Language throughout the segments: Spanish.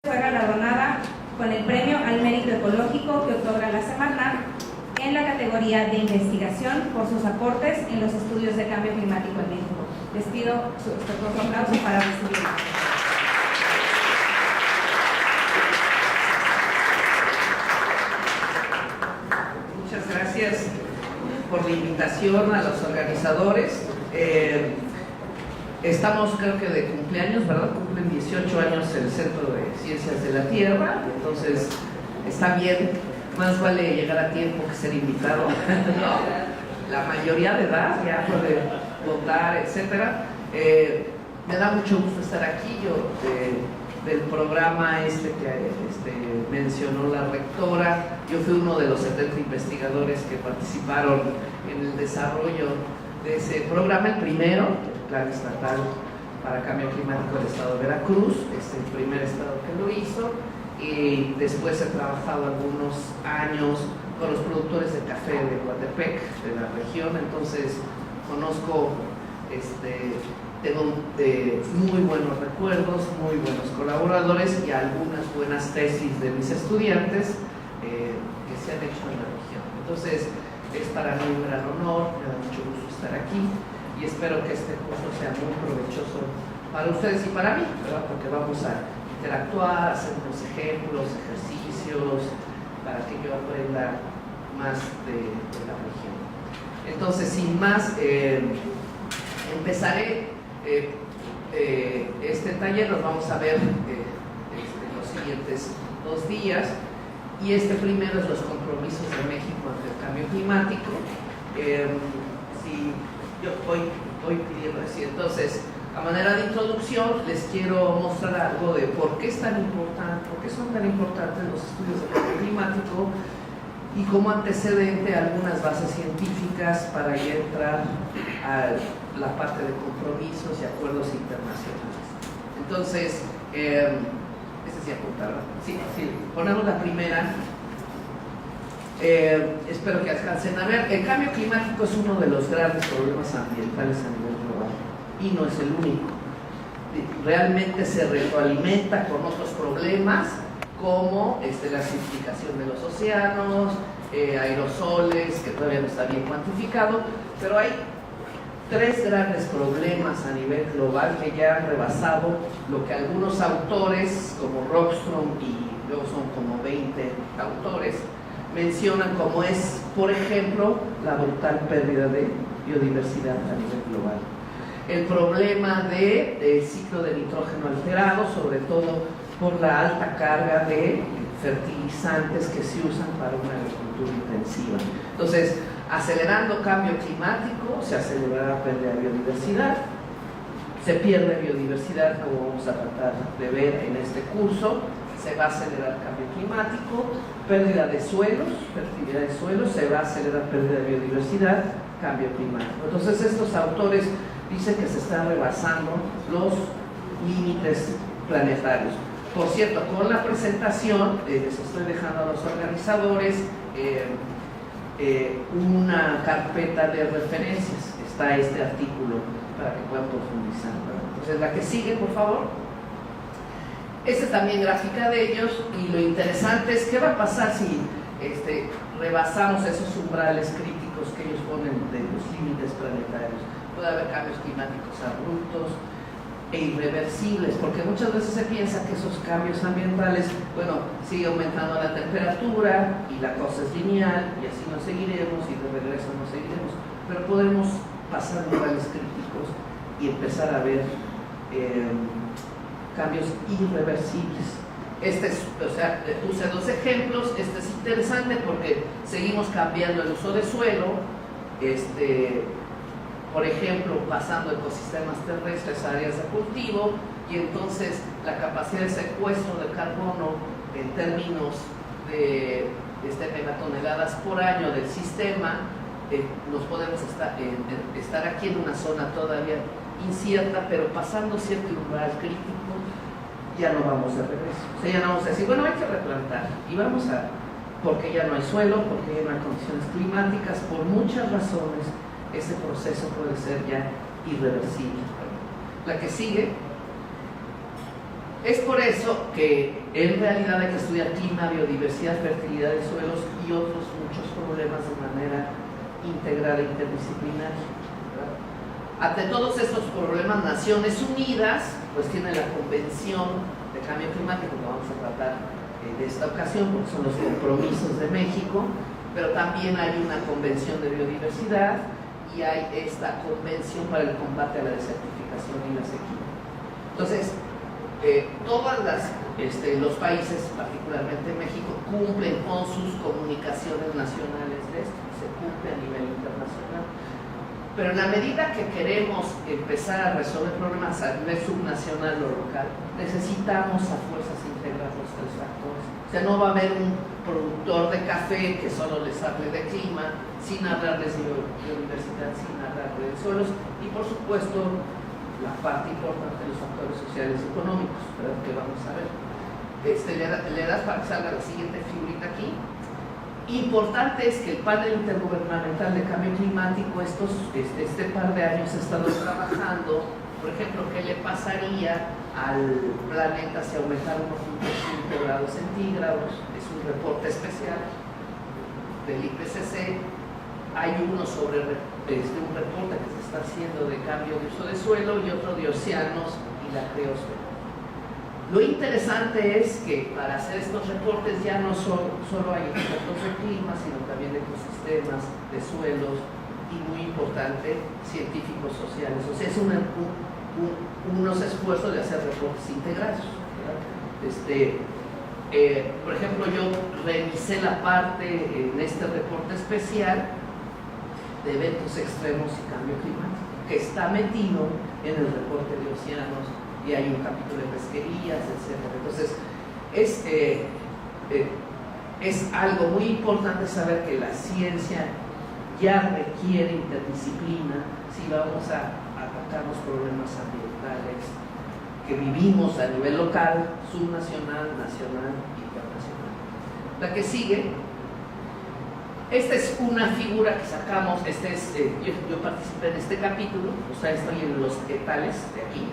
Fue galardonada con el Premio al Mérito Ecológico que otorga la Semarnat en la categoría de investigación por sus aportes en los estudios de cambio climático en México. Les pido su aplauso para recibirla. Muchas gracias por la invitación a los organizadores. Estamos, creo que de cumpleaños, ¿verdad? Cumplen 18 años el Centro de Ciencias de la Tierra, entonces está bien, más vale llegar a tiempo que ser invitado, ¿no? La mayoría de edad ya puede votar, etcétera. Me da mucho gusto estar aquí. Yo del programa que mencionó la rectora, yo fui uno de los 70 investigadores que participaron en el desarrollo de ese programa, el primero, el Plan Estatal para Cambio Climático del Estado de Veracruz, es el primer estado que lo hizo, y después he trabajado algunos años con los productores de café de Coatepec, de la región, entonces conozco, tengo muy buenos recuerdos, muy buenos colaboradores y algunas buenas tesis de mis estudiantes que se han hecho en la región. Entonces, es para mí un gran honor, me da mucho gusto estar aquí y espero que este curso sea muy provechoso para ustedes y para mí, ¿verdad? Porque vamos a interactuar, hacer unos ejemplos, ejercicios, para que yo aprenda más de la región. Entonces, sin más, empezaré este taller, nos vamos a ver los siguientes 2 días. Y primero es los compromisos de México ante el cambio climático. Si yo voy pidiendo así, entonces, a manera de introducción, les quiero mostrar algo de por qué es tan importante, por qué son tan importantes los estudios del cambio climático y como antecedente algunas bases científicas para ya entrar a la parte de compromisos y acuerdos internacionales. Entonces, sí apunta, ¿verdad? Sí, ponemos la primera. Espero que alcancen a ver. El cambio climático es uno de los grandes problemas ambientales a nivel global y no es el único. Realmente se retroalimenta con otros problemas como la acidificación de los océanos, aerosoles, que todavía no está bien cuantificado, pero hay 3 grandes problemas a nivel global que ya han rebasado lo que algunos autores como Rockström y luego son como 20 autores mencionan como es, por ejemplo, la brutal pérdida de biodiversidad a nivel global. El problema del ciclo de nitrógeno alterado, sobre todo por la alta carga de fertilizantes que se usan para una agricultura intensiva. Entonces, acelerando cambio climático, se acelerará la pérdida de biodiversidad, se pierde biodiversidad, como vamos a tratar de ver en este curso, se va a acelerar cambio climático, pérdida de suelos, fertilidad de suelos, se va a acelerar pérdida de biodiversidad, cambio climático. Entonces, estos autores dicen que se están rebasando los límites planetarios. Por cierto, con la presentación, les estoy dejando a los organizadores una carpeta de referencias. Está este artículo para que puedan profundizar. Entonces, la que sigue, por favor. Esta es también gráfica de ellos y lo interesante es qué va a pasar si rebasamos esos umbrales críticos que ellos ponen de los límites planetarios. Puede haber cambios climáticos abruptos e irreversibles, porque muchas veces se piensa que esos cambios ambientales, bueno, sigue aumentando la temperatura y la cosa es lineal y así no seguiremos y de regreso no seguiremos, pero podemos pasar umbrales críticos y empezar a ver cambios irreversibles. Puse 2 ejemplos. Este es interesante porque seguimos cambiando el uso de suelo, por ejemplo, pasando ecosistemas terrestres a áreas de cultivo, y entonces la capacidad de secuestro de carbono en términos de megatoneladas por año del sistema, nos podemos estar aquí en una zona todavía incierta, pero pasando cierto umbral crítico ya no vamos de regreso. O sea, ya no vamos a decir, bueno, hay que replantar y vamos porque ya no hay suelo, porque ya no hay condiciones climáticas, por muchas razones ese proceso puede ser ya irreversible. La que sigue Es por eso que en realidad hay que estudiar clima, biodiversidad, fertilidad de suelos y otros muchos problemas de manera integrada e interdisciplinaria, ¿verdad? Ante todos estos problemas, Naciones Unidas pues tiene la Convención de Cambio Climático que vamos a tratar de esta ocasión, porque son los compromisos de México, pero también hay una Convención de Biodiversidad y hay esta Convención para el Combate a la Desertificación y la Sequía. Entonces, todos los países, particularmente México, cumplen con sus comunicaciones nacionales de esto, se cumple a nivel internacional. Pero en la medida que queremos empezar a resolver problemas a nivel subnacional o local, necesitamos a fuerzas integrar los tres factores. O sea, no va a haber un productor de café que solo les hable de clima, sin hablarles de biodiversidad, sin hablarles de suelos, y por supuesto la parte importante de los factores sociales y económicos, ¿verdad? Que vamos a ver. Le das para que salga la siguiente figurita aquí. Importante es que el panel intergubernamental de cambio climático este par de años ha estado trabajando, por ejemplo, qué le pasaría al planeta si aumentara 1.5 grados centígrados. Es un reporte especial del IPCC. Hay uno sobre un reporte que se está haciendo de cambio de uso de suelo y otro de océanos y la criosfera. Lo interesante es que para hacer estos reportes ya no solo hay expertos de clima, sino también de ecosistemas, de suelos y, muy importante, científicos sociales. O sea, es unos esfuerzos de hacer reportes integrados, ¿verdad? Por ejemplo, yo revisé la parte en este reporte especial de eventos extremos y cambio climático, que está metido en el reporte de océanos, y hay un capítulo de pesquerías, etc. Entonces, es algo muy importante saber que la ciencia ya requiere interdisciplina si vamos a atacar los problemas ambientales que vivimos a nivel local, subnacional, nacional e internacional. La que sigue. Esta es una figura que sacamos, yo participé en este capítulo, o sea, estoy en los etales de aquí.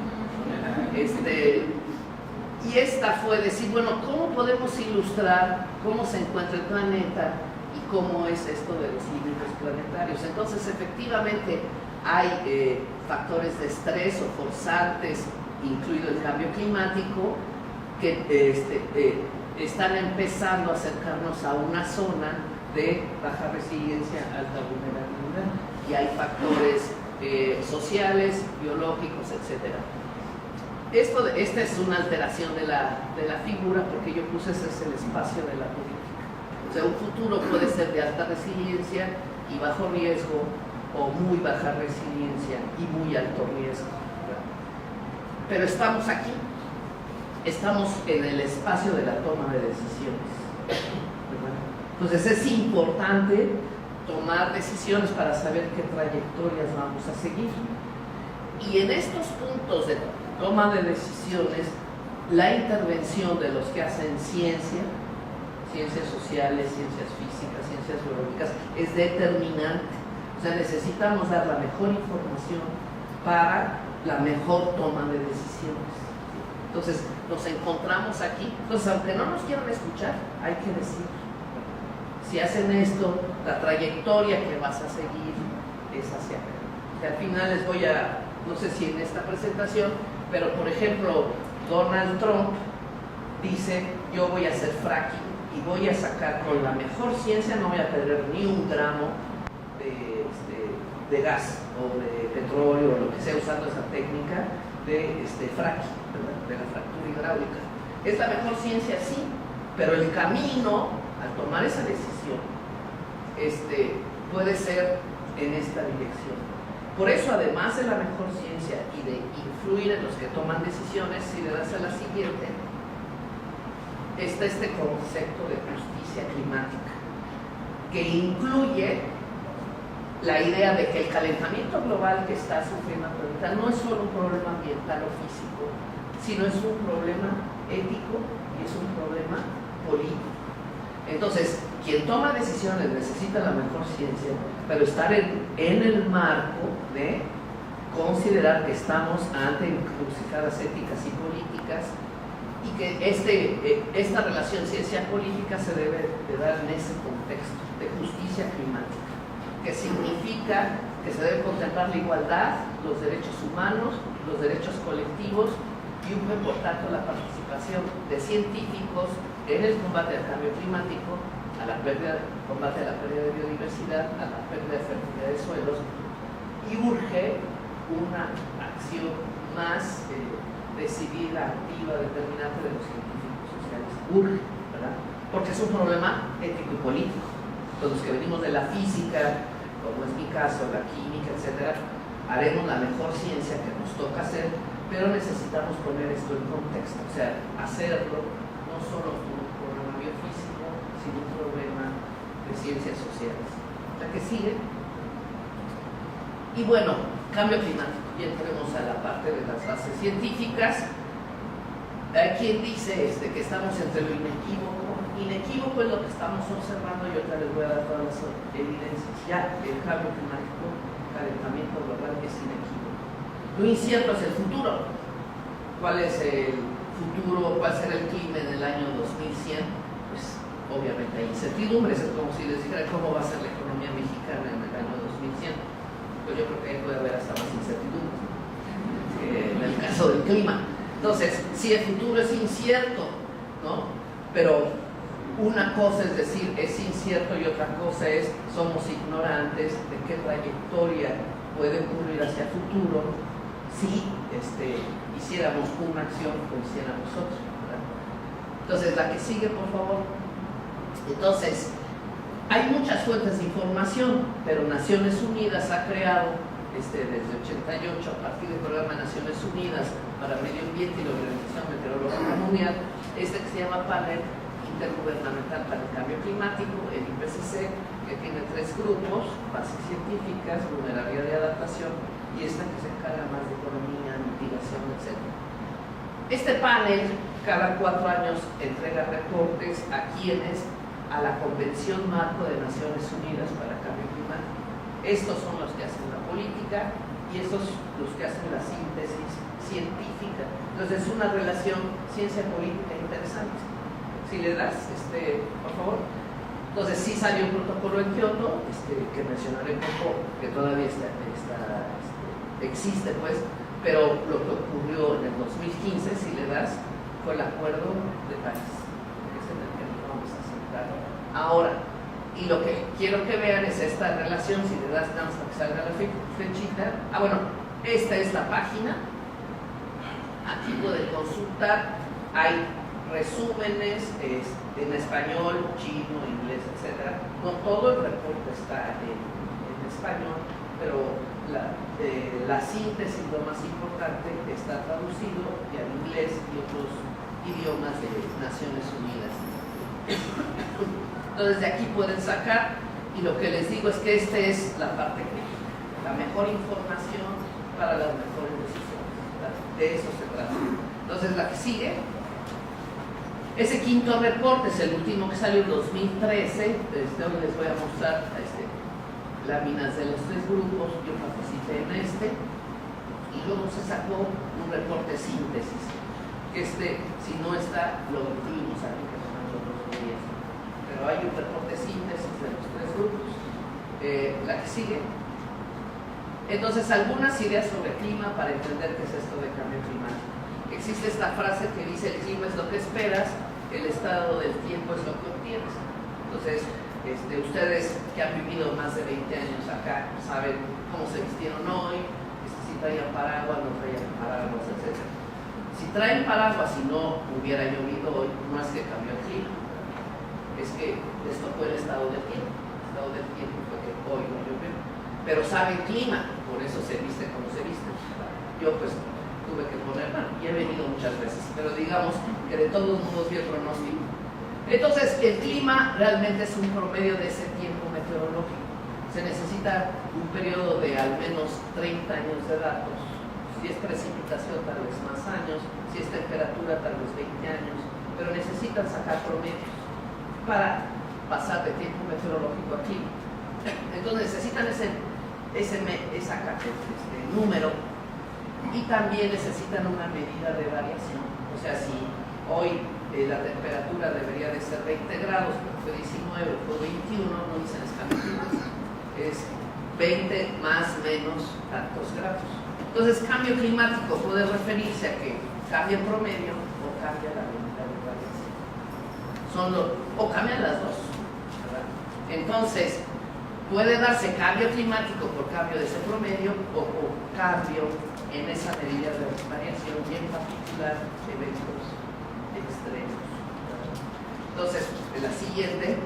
Y esta fue decir, bueno, ¿cómo podemos ilustrar cómo se encuentra el planeta y cómo es esto de los límites planetarios? Entonces, efectivamente, hay factores de estrés o forzantes, incluido el cambio climático, que están empezando a acercarnos a una zona de baja resiliencia, alta vulnerabilidad, y hay factores sociales, biológicos, etc. Esta es una alteración de la figura, porque yo puse ese es el espacio de la política. O sea, un futuro puede ser de alta resiliencia y bajo riesgo, o muy baja resiliencia y muy alto riesgo, ¿verdad? Pero estamos aquí, estamos en el espacio de la toma de decisiones, ¿verdad? Entonces es importante tomar decisiones para saber qué trayectorias vamos a seguir. Y en estos puntos de toma de decisiones, la intervención de los que hacen ciencia, ciencias sociales, ciencias físicas, ciencias biológicas, es determinante. O sea, necesitamos dar la mejor información para la mejor toma de decisiones. Entonces, nos encontramos aquí. Entonces, aunque no nos quieran escuchar, hay que decir. Si hacen esto, la trayectoria que vas a seguir es hacia acá. Que al final les voy a, no sé si en esta presentación, pero por ejemplo, Donald Trump dice, yo voy a hacer fracking y voy a sacar con la mejor ciencia, no voy a perder ni un gramo de gas o de petróleo o lo que sea, usando esa técnica de fracking, ¿verdad? De la fractura hidráulica. Es la mejor ciencia, sí, pero el camino al tomar esa decisión puede ser en esta dirección. Por eso, además de la mejor ciencia y de influir en los que toman decisiones, si le das a la siguiente, está este concepto de justicia climática, que incluye la idea de que el calentamiento global que está sufriendo el planeta no es solo un problema ambiental o físico, sino es un problema ético y es un problema político. Entonces, quien toma decisiones necesita la mejor ciencia, pero estar en el marco de considerar que estamos ante encrucijadas éticas y políticas y que esta relación ciencia-política se debe de dar en ese contexto de justicia climática, que significa que se debe contemplar la igualdad, los derechos humanos, los derechos colectivos y por tanto la participación de científicos en el combate al cambio climático, combate a la pérdida de biodiversidad, a la pérdida de fertilidad de suelos, y urge una acción más decidida, activa, determinante de los científicos sociales. Urge, ¿verdad? Porque es un problema ético y político. Los que venimos de la física, como es mi caso, la química, etcétera, haremos la mejor ciencia que nos toca hacer, pero necesitamos poner esto en contexto, o sea, hacerlo no solo como un problema biofísico, sino un problema de ciencias sociales. La que sigue. Y bueno, cambio climático, y entremos a la parte de las bases científicas. Hay quien dice que estamos entre lo inequívoco. Inequívoco es lo que estamos observando, y ahorita les voy a dar todas las evidencias. Ya el cambio climático, el calentamiento global es inequívoco. Lo incierto es el futuro. ¿Cuál es el futuro? ¿Cuál será el clima en el año 2100? Pues obviamente hay incertidumbres. Es como si les dijera cómo va a ser la economía mexicana en el año 2100. Pues yo creo que ahí puede haber hasta más incertidumbres en el caso del clima. Entonces, si el futuro es incierto, ¿no? Pero una cosa es decir, es incierto, y otra cosa es, somos ignorantes de qué trayectoria puede ocurrir hacia el futuro si hiciéramos una acción o hiciéramos otra, ¿verdad? Entonces, la que sigue, por favor. Entonces, hay muchas fuentes de información, pero Naciones Unidas ha creado desde 88, a partir del programa Naciones Unidas para Medio Ambiente y la Organización Meteorológica Mundial, que se llama Panel Intergubernamental para el Cambio Climático, el IPCC, que tiene 3 grupos: bases científicas, vulnerabilidad y adaptación, y esta que se encarga más de economía, mitigación, etc. Este panel cada 4 años entrega reportes a quienes, a la Convención Marco de Naciones Unidas para el Cambio Climático. Estos son los que hacen la política y estos los que hacen la síntesis científica. Entonces es una relación ciencia-política interesante. Si le das, por favor. Entonces sí salió un protocolo en Kioto, que mencionaré un poco, que todavía existe, pues, pero lo que ocurrió en el 2015, si le das, fue el Acuerdo de París, que es en el que nos vamos a sentar ahora. Y lo que quiero que vean es esta relación. Si le das nada más para que salga la flechita. Bueno, esta es la página. Aquí pueden consultar. Hay resúmenes en español, chino, inglés, etc. No todo el reporte está en español, pero la síntesis, lo más importante, está traducido y al inglés y otros idiomas de Naciones Unidas. Entonces de aquí pueden sacar, y lo que les digo es que esta es la parte crítica, la mejor información para las mejores decisiones, ¿verdad? De eso se trata. Entonces la que sigue, ese quinto reporte es el último que salió en 2013. Hoy les voy a mostrar láminas de los 3 grupos. Yo participé en y luego se sacó un reporte síntesis, que si no está, lo incluimos aquí, que son los otros días. Pero hay un reporte síntesis de los 3 grupos. La que sigue. Entonces, algunas ideas sobre clima para entender qué es esto de cambio climático. Existe esta frase que dice: el clima es lo que esperas, el estado del tiempo es lo que obtienes. Entonces, ustedes que han vivido más de 20 años acá saben cómo se vistieron hoy, si traían paraguas, no traían paraguas, etc. Si traen paraguas y no hubiera llovido hoy, no es que cambió el clima, es que les tocó el estado del tiempo. El estado del tiempo fue que hoy no llovió. Pero saben clima, por eso se viste como se viste. Yo pues tuve que poner, y he venido muchas veces, pero digamos que de todos modos vi el pronóstico. Entonces, el clima realmente es un promedio de ese tiempo meteorológico. Se necesita un periodo de al menos 30 años de datos. Si es precipitación, tal vez más años. Si es temperatura, tal vez 20 años. Pero necesitan sacar promedios para pasar de tiempo meteorológico a clima. Entonces, necesitan ese número, y también necesitan una medida de variación. O sea, si hoy la temperatura debería de ser 20 grados, pero fue 19, fue 21, no dicen escalofríos, es 20 más menos tantos grados. Entonces, cambio climático puede referirse a que cambia el promedio o cambia la unidad de variación. O cambian las dos, ¿verdad? Entonces, puede darse cambio climático por cambio de ese promedio o cambio en esa medida de variación y en particular eventos extremos. Entonces, en la siguiente,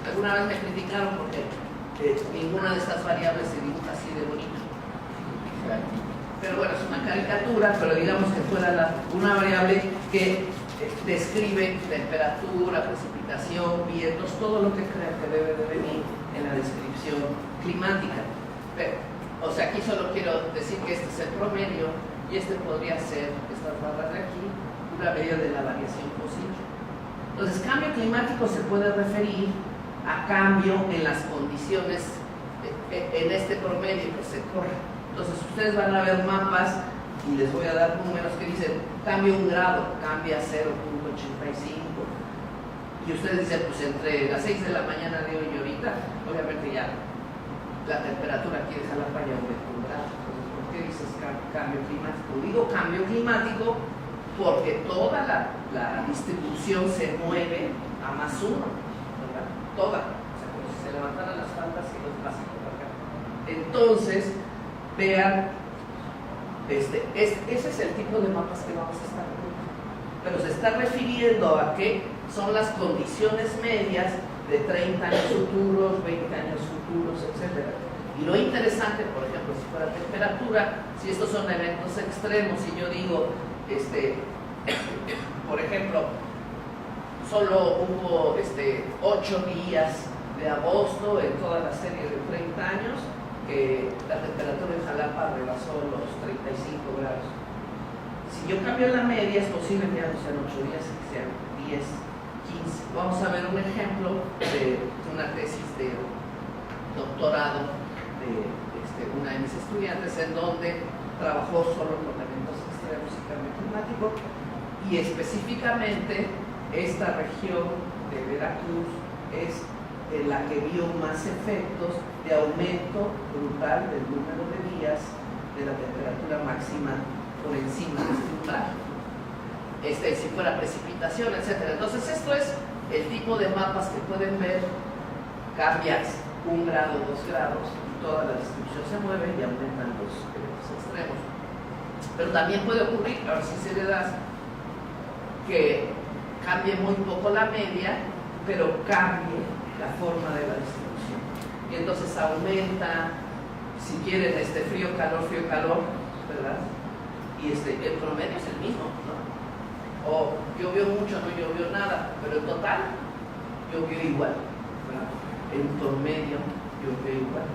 alguna vez me criticaron porque ninguna de estas variables se dibuja así de bonito. Pero bueno, es una caricatura, pero digamos que fuera una variable que describe temperatura, precipitación, vientos, todo lo que crea que debe de venir en la descripción climática. Pero, o sea, aquí solo quiero decir que este es el promedio y este podría ser, estas barras de aquí, una medida de la variación posible. Entonces, cambio climático se puede referir a cambio en las condiciones, en este promedio que se corre. Entonces, ustedes van a ver mapas y les voy a dar números que dicen cambia 1 grado, cambia 0.85. Y ustedes dicen, pues entre las 6 de la mañana de hoy y ahorita, obviamente ya la temperatura aquí de Jalapa ya aumentó 1 grado. Entonces, ¿por qué dices cambio climático? Digo cambio climático porque toda la distribución se mueve a más 1, ¿verdad? Toda. O sea, como si se levantaran las faldas y los pasan por acá. Entonces, vean, ese es el tipo de mapas que vamos a estar viendo. Pero se está refiriendo a que son las condiciones medias de 30 años futuros, 20 años futuros, etc. Y lo interesante, por ejemplo, si fuera temperatura, si estos son eventos extremos, y yo digo, por ejemplo, solo hubo 8 días de agosto en toda la serie de 30 años, que la temperatura en Jalapa rebasó los 35 grados. Si yo cambio la media, es posible que ya no sean 8 días, que sean 10, 15. Vamos a ver un ejemplo de una tesis de doctorado de una de mis estudiantes, en donde trabajó solo con eventos extremos y cambio climático, y específicamente esta región de Veracruz es en la que vio más efectos de aumento brutal del número de días de la temperatura máxima por encima de este umbral. Si fuera precipitación, etc. Entonces, esto es el tipo de mapas que pueden ver. Cambias 1 grado, 2 grados, y toda la distribución se mueve y aumentan los eventos extremos. Pero también puede ocurrir, ahora sí se le das, que cambie muy poco la media, pero cambie la forma de la distribución. Y entonces aumenta, si quieren, frío, calor, ¿verdad? Y el promedio es el mismo, ¿no? O llovió mucho, no llovió nada, pero en total llovió igual, ¿verdad? En promedio llovió igual.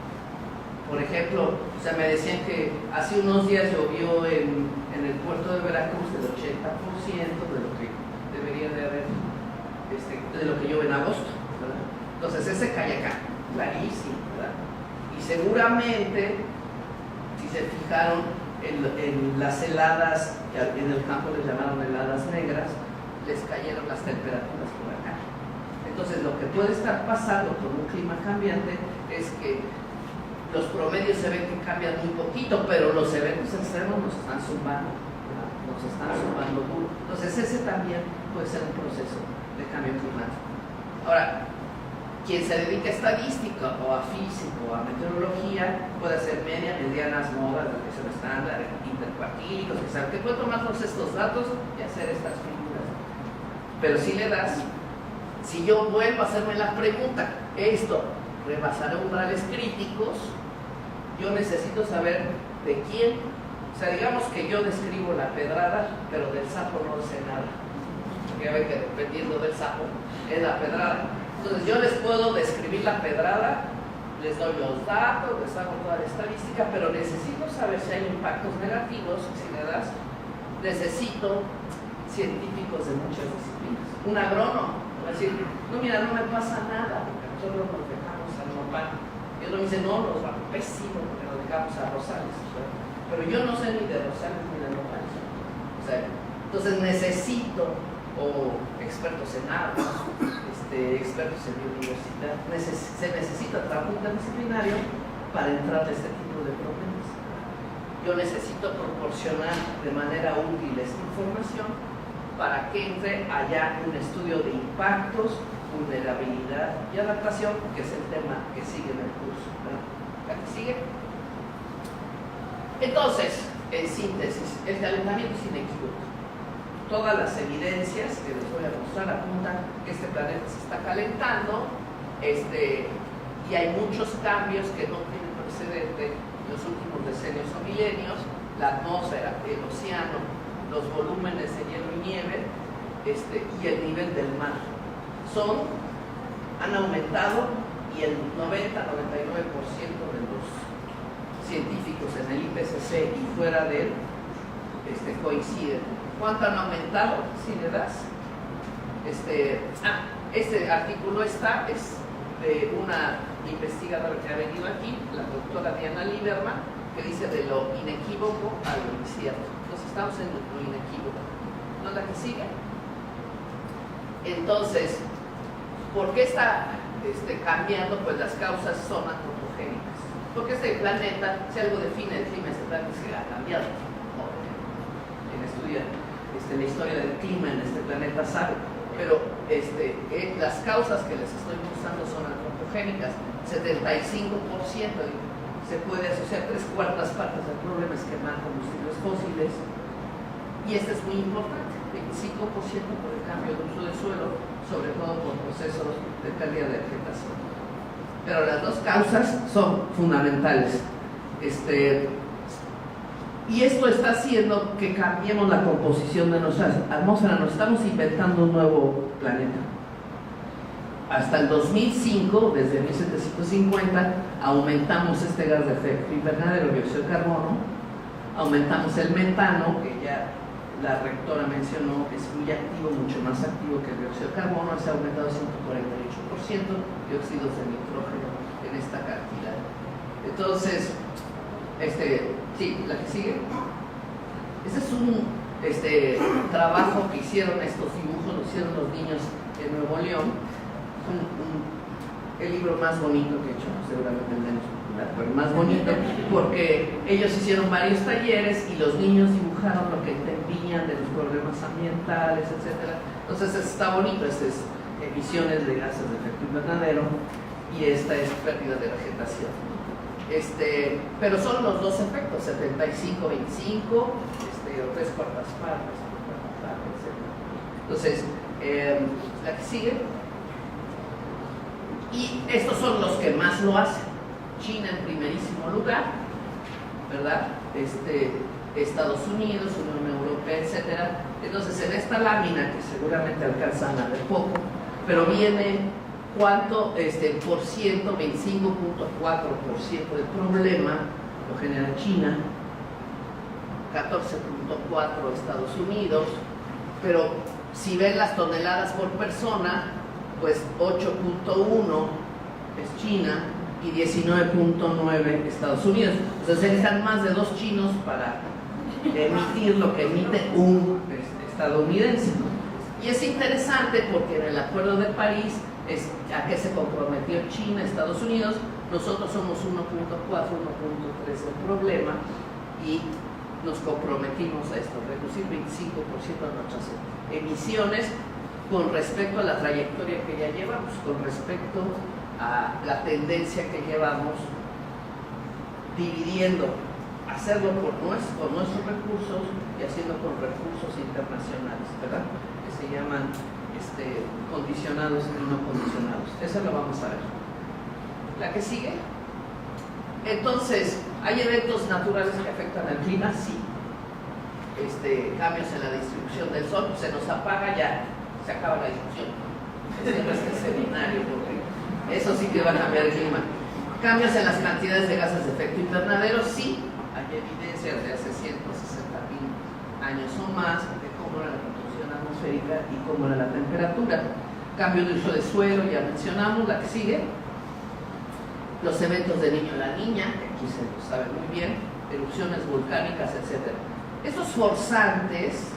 Por ejemplo, o sea, me decían que hace unos días llovió en el puerto de Veracruz del 80% de lo que debería de haber, de lo que llueve en agosto, ¿verdad? Entonces ese cae acá, clarísimo, ¿verdad? Y seguramente, si se fijaron en las heladas, que en el campo les llamaron heladas negras, les cayeron las temperaturas por acá. Entonces lo que puede estar pasando con un clima cambiante es que los promedios se ven que cambian muy poquito, pero los eventos extremos nos están zumbando, ¿verdad? Nos están zumbando duro. Entonces ese también puede ser un proceso de cambio climático. Ahora, quien se dedica a estadística o a física o a meteorología puede hacer medianas modas, desviación estándar, intercuartílicos, que puede tomar todos estos datos y hacer estas figuras. Pero si le das, si yo vuelvo a hacerme la pregunta, ¿esto rebasará umbrales críticos? Yo necesito saber de quién. O sea, digamos que yo describo la pedrada, pero del sapo no sé nada. Porque ya ven que dependiendo del sapo es la pedrada. Entonces yo les puedo describir la pedrada, les doy los datos, les hago toda la estadística, pero necesito saber si hay impactos negativos. Si le das, necesito científicos de muchas disciplinas. Un agrónomo va a decir, no, mira, no me pasa nada, porque nosotros nos dejamos al normal. Y otro me dice, no, nos va pésimo porque nos dejamos a Rosales, ¿verdad? pero yo no sé ni de rosales ni de nopales. O sea, entonces necesito expertos en agua, expertos en biodiversidad, se necesita trabajo interdisciplinario para entrar a este tipo de problemas. Yo necesito proporcionar de manera útil esta información para que entre allá un estudio de impactos, vulnerabilidad y adaptación, que es el tema que sigue en el curso, ¿verdad? ¿La que sigue? Entonces, en síntesis, el calentamiento es inequívoco. Todas las evidencias que les voy a mostrar apuntan que este planeta se está calentando, y hay muchos cambios que no tienen precedente en los últimos decenios o milenios: la atmósfera, el océano, los volúmenes de hielo y nieve, y el nivel del mar. Han aumentado, y el 90-99% de los científicos en el IPCC y fuera de él coinciden. ¿Cuánto han aumentado? Si le das. Este artículo es de una investigadora que ha venido aquí, la doctora Diana Lieberman, que dice de lo inequívoco a lo incierto. Entonces estamos en lo inequívoco. ¿No es la que sigue? Entonces, ¿por qué está cambiando? Pues las causas son antropogénicas. Porque este planeta, si algo define el clima, este planeta es que ha cambiado. Quien estudia la historia del clima en este planeta sabe. Pero las causas que les estoy mostrando son antropogénicas. 75% se puede asociar, 3/4 partes del problema es quemar combustibles fósiles. Y este es muy importante: 25% por el cambio de uso del suelo, sobre todo por procesos de pérdida de vegetación. Pero las dos causas son fundamentales. Y esto está haciendo que cambiemos la composición de nuestra atmósfera. Nos estamos inventando un nuevo planeta. Hasta el 2005, desde 1750, aumentamos este gas de efecto invernadero, dióxido de carbono, aumentamos el metano, que ya la rectora mencionó, es muy activo, mucho más activo que el dióxido de carbono. Se ha aumentado 148%, dióxidos de nitrógeno en esta cantidad. Entonces, sí, la que sigue. Este es un trabajo que hicieron, estos dibujos lo hicieron los niños en Nuevo León. El libro más bonito que he hecho, seguramente el menos popular, pero más bonito, porque ellos hicieron varios talleres y los niños dibujaron lo que entendían de los problemas ambientales, etc. Entonces está bonito. Este es emisiones de gases de efecto invernadero y esta es pérdida de vegetación. Pero son los dos efectos: 75-25, o 3/4 partes, etc. Entonces, la que sigue. Y estos son los que más lo hacen. China en primerísimo lugar, ¿verdad? Estados Unidos, Unión Europea, etc. Entonces, en esta lámina, que seguramente alcanzan a ver poco, pero viene cuánto, por ciento, 25.4% del problema lo genera China, 14.4% Estados Unidos, pero si ven las toneladas por persona, pues 8.1 es China y 19.9 Estados Unidos. O sea, se necesitan más de 2 chinos para emitir lo que emite un estadounidense. Y es interesante porque en el Acuerdo de París, a qué se comprometió China, Estados Unidos, nosotros somos 1.4, 1.3 del problema, y nos comprometimos a esto: reducir 25% de nuestras emisiones con respecto a la trayectoria que ya llevamos, con respecto a la tendencia que llevamos, dividiendo, hacerlo con nuestros recursos y haciendo con recursos internacionales, ¿verdad? Que se llaman condicionados y no condicionados. Eso lo vamos a ver. La que sigue. Entonces, ¿hay eventos naturales que afectan al clima? Sí. Cambios en la distribución del sol, se nos apaga, ya se acaba la discusión. Siempre este seminario, porque eso sí que va a cambiar el clima. Cambios en las cantidades de gases de efecto invernadero, sí. Hay evidencias de hace 160.000 años o más de cómo era la composición atmosférica y cómo era la temperatura. Cambio de uso de suelo, ya mencionamos. La que sigue. Los eventos de niño a la niña, que aquí se lo sabe muy bien. erupciones volcánicas, etc. Estos forzantes,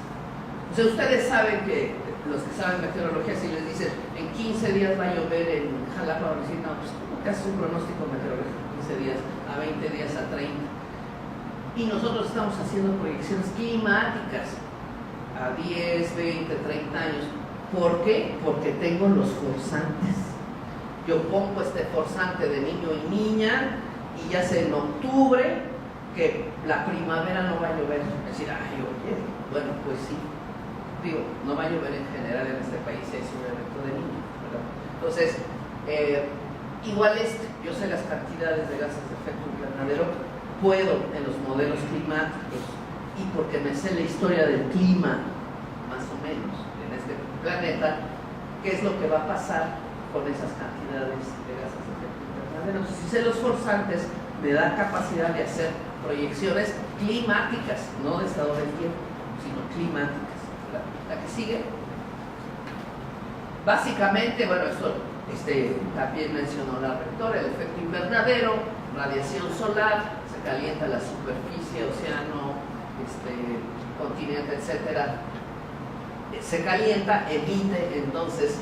o sea, ustedes saben que, los que saben meteorología, si les dicen en 15 días va a llover en Jalapa, van a decir, no, pues ¿cómo que haces un pronóstico meteorológico 15 días, a 20 días, a 30? Y nosotros estamos haciendo proyecciones climáticas a 10, 20, 30 años. ¿Por qué? Porque tengo los forzantes. Yo pongo este forzante de niño y niña y ya sé en octubre que la primavera no va a llover. Es decir, ay, oye, bueno, pues sí. Digo, no va a llover en general en este país, es un evento de niños, ¿verdad? Entonces, igual yo sé las cantidades de gases de efecto invernadero, puedo en los modelos climáticos y porque me sé la historia del clima, más o menos, en este planeta, qué es lo que va a pasar con esas cantidades de gases de efecto invernadero. Entonces, si sé los forzantes, me da capacidad de hacer proyecciones climáticas, no de estado del tiempo, sino climáticas. La que sigue. Básicamente, bueno, esto también mencionó la rectora, el efecto invernadero, radiación solar, se calienta la superficie, océano, continente, etcétera, se calienta, emite, entonces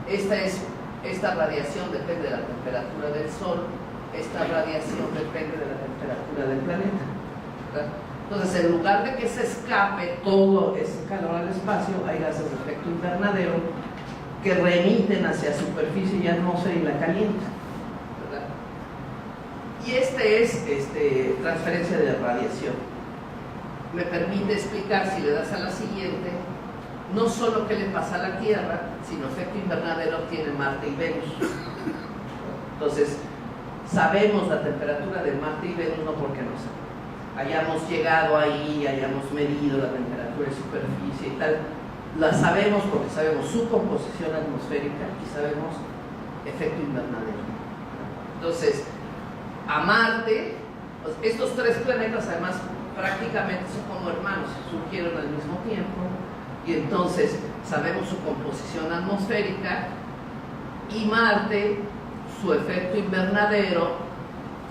esta radiación depende de la temperatura del Sol, esta radiación depende de la temperatura del planeta, ¿verdad? Entonces, en lugar de que se escape todo ese calor al espacio, hay gases de efecto invernadero que remiten hacia superficie y atmósfera y la calientan, ¿verdad? Y es transferencia de radiación. Me permite explicar, si le das a la siguiente, no solo qué le pasa a la Tierra, sino efecto invernadero tiene Marte y Venus. Entonces, sabemos la temperatura de Marte y Venus no porque no sabemos. Hayamos llegado ahí, hayamos medido la temperatura de superficie y tal, la sabemos porque sabemos su composición atmosférica y sabemos efecto invernadero. Entonces, a Marte, estos tres planetas además prácticamente son como hermanos, surgieron al mismo tiempo y entonces sabemos su composición atmosférica y Marte, su efecto invernadero,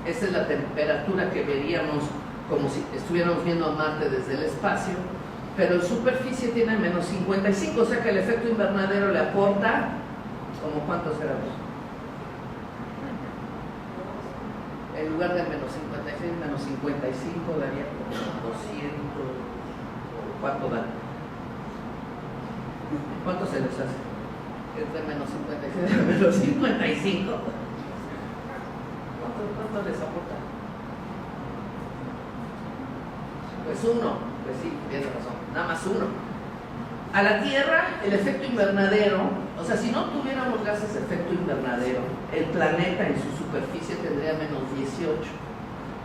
esa es la temperatura que veríamos como si estuviéramos viendo a Marte desde el espacio, pero en superficie tiene menos 55, o sea que el efecto invernadero le aporta, ¿como cuántos grados? En lugar de menos 56, menos 55 daría como 200, ¿cuánto da? ¿Cuánto se les hace? Entre menos 56 y menos 55. ¿Cuánto les aporta? Pues uno, pues sí, tienes razón, nada más uno. A la Tierra, el efecto invernadero, o sea, si no tuviéramos gases de efecto invernadero, el planeta en su superficie tendría menos 18.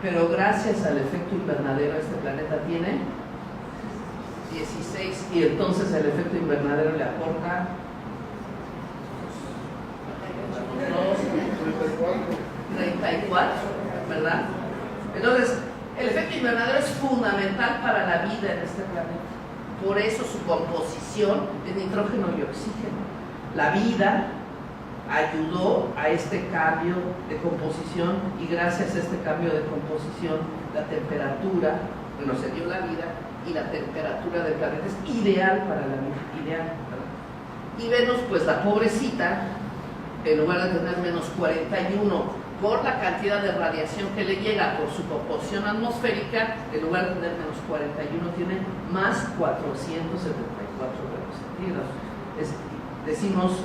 Pero gracias al efecto invernadero, este planeta tiene 16, y entonces el efecto invernadero le aporta 34, ¿verdad? Entonces, el efecto invernadero es fundamental para la vida en este planeta. Por eso su composición es nitrógeno y oxígeno. La vida ayudó a este cambio de composición y gracias a este cambio de composición, la temperatura, bueno, se dio la vida y la temperatura del planeta es ideal para la vida, ideal, ¿verdad? Y Venus, pues la pobrecita, en lugar de tener menos 41 por la cantidad de radiación que le llega por su composición atmosférica, en lugar de tener menos 41 tiene más 474 grados centígrados. Decimos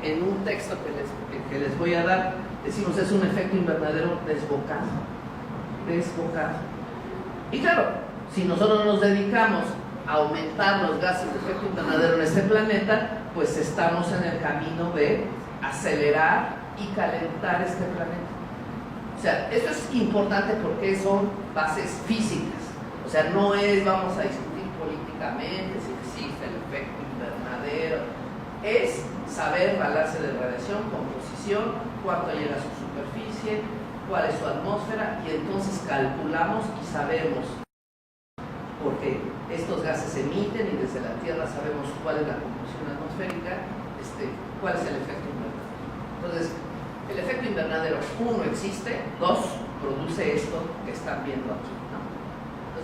en un texto que les voy a dar, decimos es un efecto invernadero desbocado. Y claro, si nosotros nos dedicamos a aumentar los gases de efecto invernadero en este planeta, pues estamos en el camino de acelerar y calentar este planeta. O sea, esto es importante porque son bases físicas. O sea, no es vamos a discutir políticamente si existe el efecto invernadero. Es saber balance de radiación, composición, cuánto llega a su superficie, cuál es su atmósfera, y entonces calculamos y sabemos, porque estos gases se emiten y desde la Tierra sabemos cuál es la composición atmosférica, cuál es el efecto invernadero. Entonces, el efecto invernadero, 1, existe, 2, produce esto que están viendo aquí, ¿no?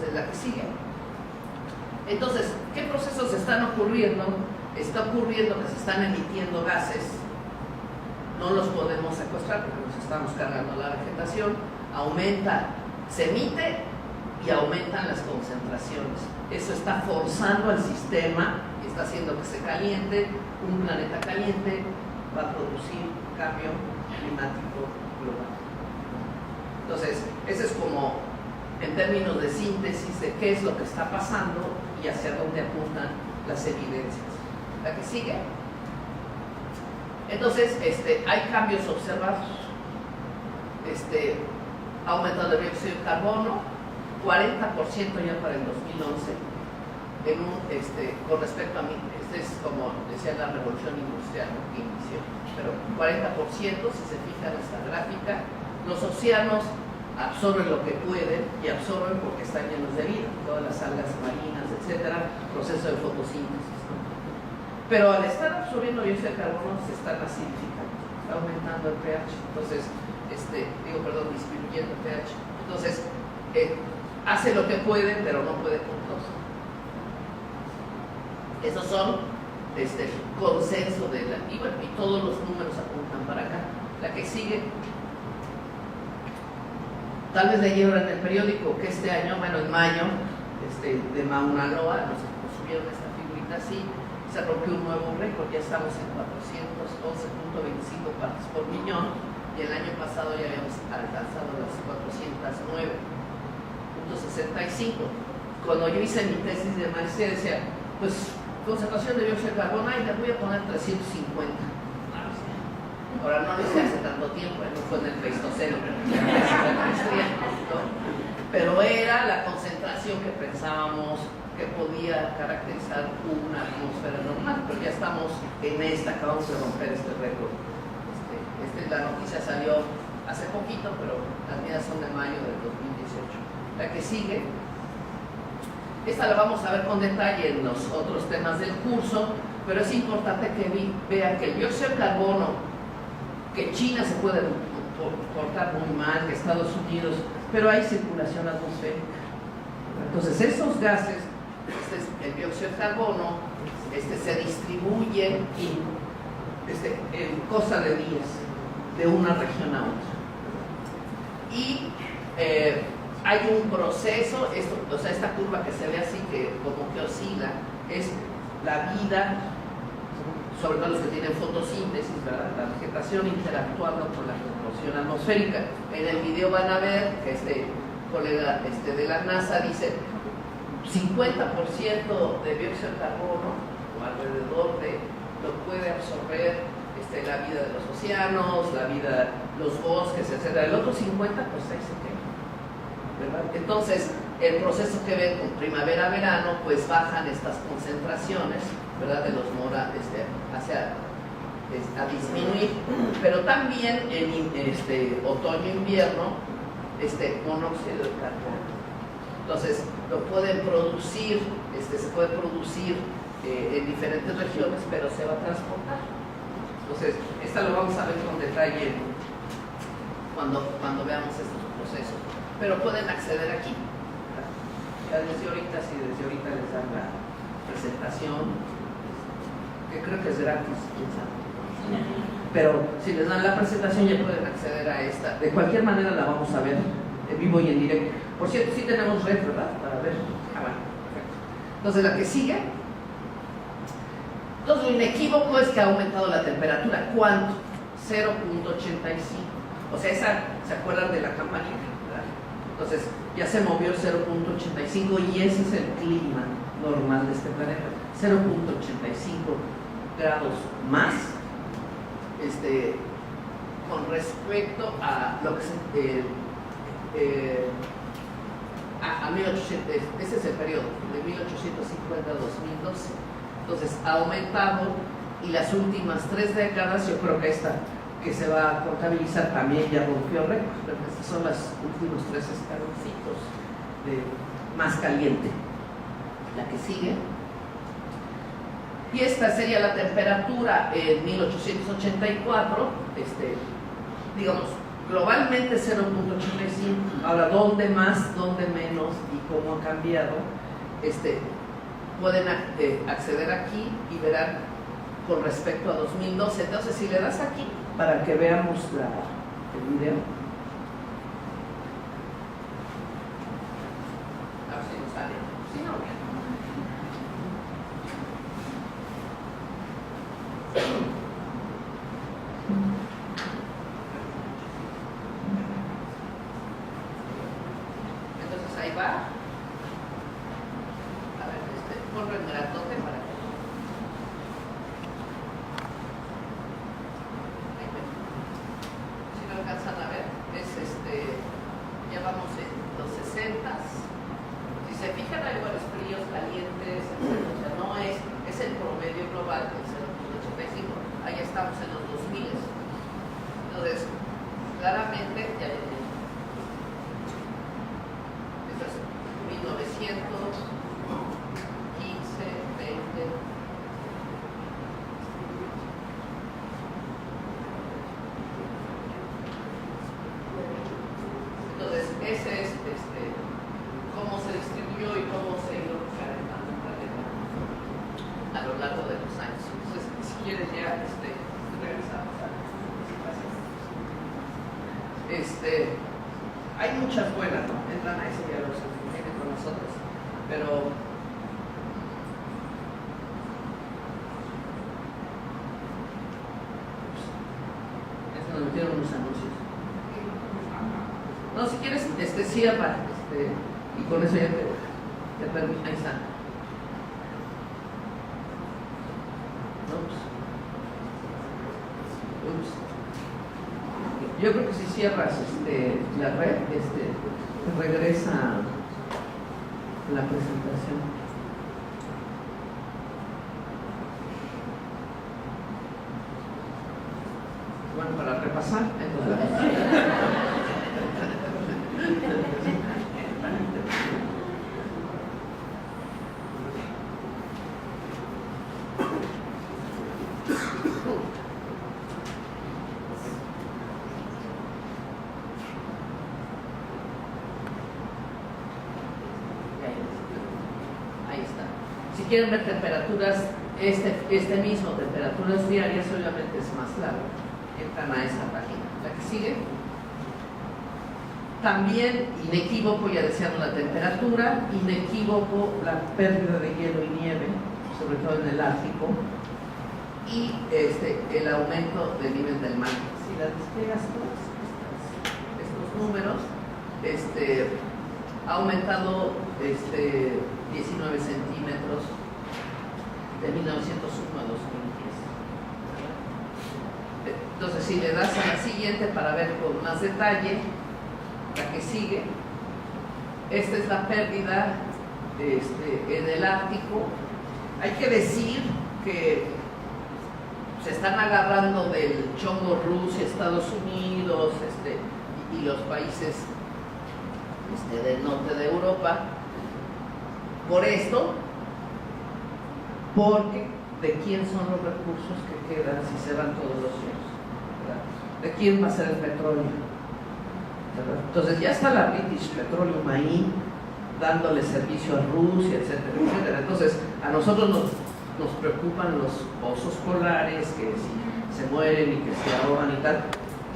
Entonces, la que sigue. Entonces, ¿qué procesos están ocurriendo? Está ocurriendo que se están emitiendo gases, no los podemos secuestrar porque nos estamos cargando la vegetación, se emite y aumentan las concentraciones. Eso está forzando al sistema y está haciendo que se caliente. Un planeta caliente va a producir cambio climático global. Entonces, ese es como en términos de síntesis de qué es lo que está pasando y hacia dónde apuntan las evidencias. La que sigue. Entonces, hay cambios observados. Ha aumentado el dióxido de carbono 40% ya para el 2011 con respecto a mí. Es como decía la revolución industrial, ¿no?, que inició, pero 40%, si se fijan en esta gráfica. Los océanos absorben lo que pueden y absorben porque están llenos de vida, todas las algas marinas, etcétera, proceso de fotosíntesis, ¿no? Pero al estar absorbiendo dióxido de carbono se están acidificando, está aumentando el pH, entonces, disminuyendo el pH. Entonces, hace lo que puede, pero no puede con todo. Esos son consenso de la... Y todos los números apuntan para acá. La que sigue. Tal vez leyeron en el periódico que este año, en mayo, de Mauna Loa, nos subieron esta figurita así, se rompió un nuevo récord, ya estamos en 411.25 partes por millón, y el año pasado ya habíamos alcanzado las 409.65. Cuando yo hice mi tesis de maestría decía, pues concentración de dióxido de carbono, y le voy a poner 350. Ahora no lo hice hace tanto tiempo, no fue en el Pleistoceno, pero era la concentración que pensábamos que podía caracterizar una atmósfera normal, pero ya estamos en acabamos de romper este récord. La noticia salió hace poquito, pero las mías son de mayo del 2018. La que sigue, esta la vamos a ver con detalle en los otros temas del curso, pero es importante que vean que el dióxido de carbono, que China se puede portar muy mal, que Estados Unidos, pero hay circulación atmosférica. Entonces esos gases, el dióxido de carbono, se distribuyen en cosa de días, de una región a otra. Y hay un proceso, esta curva que se ve así, que como que oscila, es la vida, sobre todo los que tienen fotosíntesis, ¿verdad?, la vegetación interactuando con la composición atmosférica. En el video van a ver que este colega de la NASA dice 50% de dióxido de carbono, o alrededor de, lo puede absorber la vida de los océanos, la vida, los bosques, etc. El otro 50%, pues ahí se queda, ¿verdad? Entonces, el proceso que ven con primavera-verano, pues bajan estas concentraciones, ¿verdad?, de los a disminuir, pero también en otoño-invierno, monóxido de carbono. Entonces, lo pueden producir, se puede producir en diferentes regiones, pero se va a transportar. Entonces, esta lo vamos a ver con detalle cuando veamos estos procesos. Pero pueden acceder aquí. Ya desde ahorita, si desde ahorita les dan la presentación, que creo que es gratis, quién sabe. Pero si les dan la presentación ya pueden acceder a esta. De cualquier manera la vamos a ver en vivo y en directo. Por cierto, sí tenemos red, ¿verdad?, para ver. Bueno, perfecto. Entonces, la que sigue. Entonces, lo inequívoco es que ha aumentado la temperatura. ¿Cuánto? 0.85. O sea, ¿se acuerdan de la campanita? ¿Verdad? Entonces, ya se movió 0.85 y ese es el clima normal de este planeta. 0.85 grados más con respecto a lo que a 1800, ese es el periodo, de 1850 a 2012. Entonces ha aumentado, y las últimas 3 décadas, yo creo que esta que se va a contabilizar también ya rompió récord, pero estos son los últimos 3 escaloncitos de más caliente. La que sigue. Y esta sería la temperatura en 1884, digamos, globalmente 0.85. Ahora, ¿dónde más, dónde menos y cómo ha cambiado? Pueden acceder aquí y verán con respecto a 2012. Entonces, si le das aquí para que veamos el video. A ver si nos sale. Si no, entonces ahí va. A ver, ponlo en grandote para que. Ahí ven. Si no alcanzan a ver, ya vamos en los 60s. Si se fijan, hay varios fríos, calientes, etc. O sea, no es el promedio global del 0.85. Ahí estamos en los 2000. Entonces, claramente, ya esto es 1900, 15, 20. Entonces, ese es cómo se distribuyó y cómo se ha ido calentando el planeta a lo largo de los años. Entonces, si quieres ya regresamos a la situación. Hay muchas buenas, ¿no? Entran a ese diálogo, vienen con nosotros, pero nos metieron unos anuncios. No, si quieres, cierra, y con eso ya te permite. Ahí está. Ups. Yo creo que si cierras la red, regresa la presentación. Bueno, para repasar, ahí está. Si quieren ver temperaturas, mismo, temperaturas diarias, obviamente es más largo. Entran a esta página. La que sigue. También inequívoco, ya decíamos, la temperatura, inequívoco la pérdida de hielo y nieve, sobre todo en el Ártico, y el aumento del nivel del mar. Si las despegas todos estos números, ha aumentado 19 centímetros de 1901 a 2010. Entonces, si le das a la siguiente para ver con más detalle, la que sigue, esta es la pérdida en el Ártico. Hay que decir que se están agarrando del chongo Rusia, Estados Unidos y los países del norte de Europa por esto, porque ¿de quién son los recursos que quedan si se van todos los años? ¿De quién va a ser el petróleo? ¿Verdad? Entonces ya está la British Petroleum ahí dándole servicio a Rusia, etcétera, etcétera. Entonces a nosotros nos preocupan los osos polares que si se mueren y que se ahogan y tal,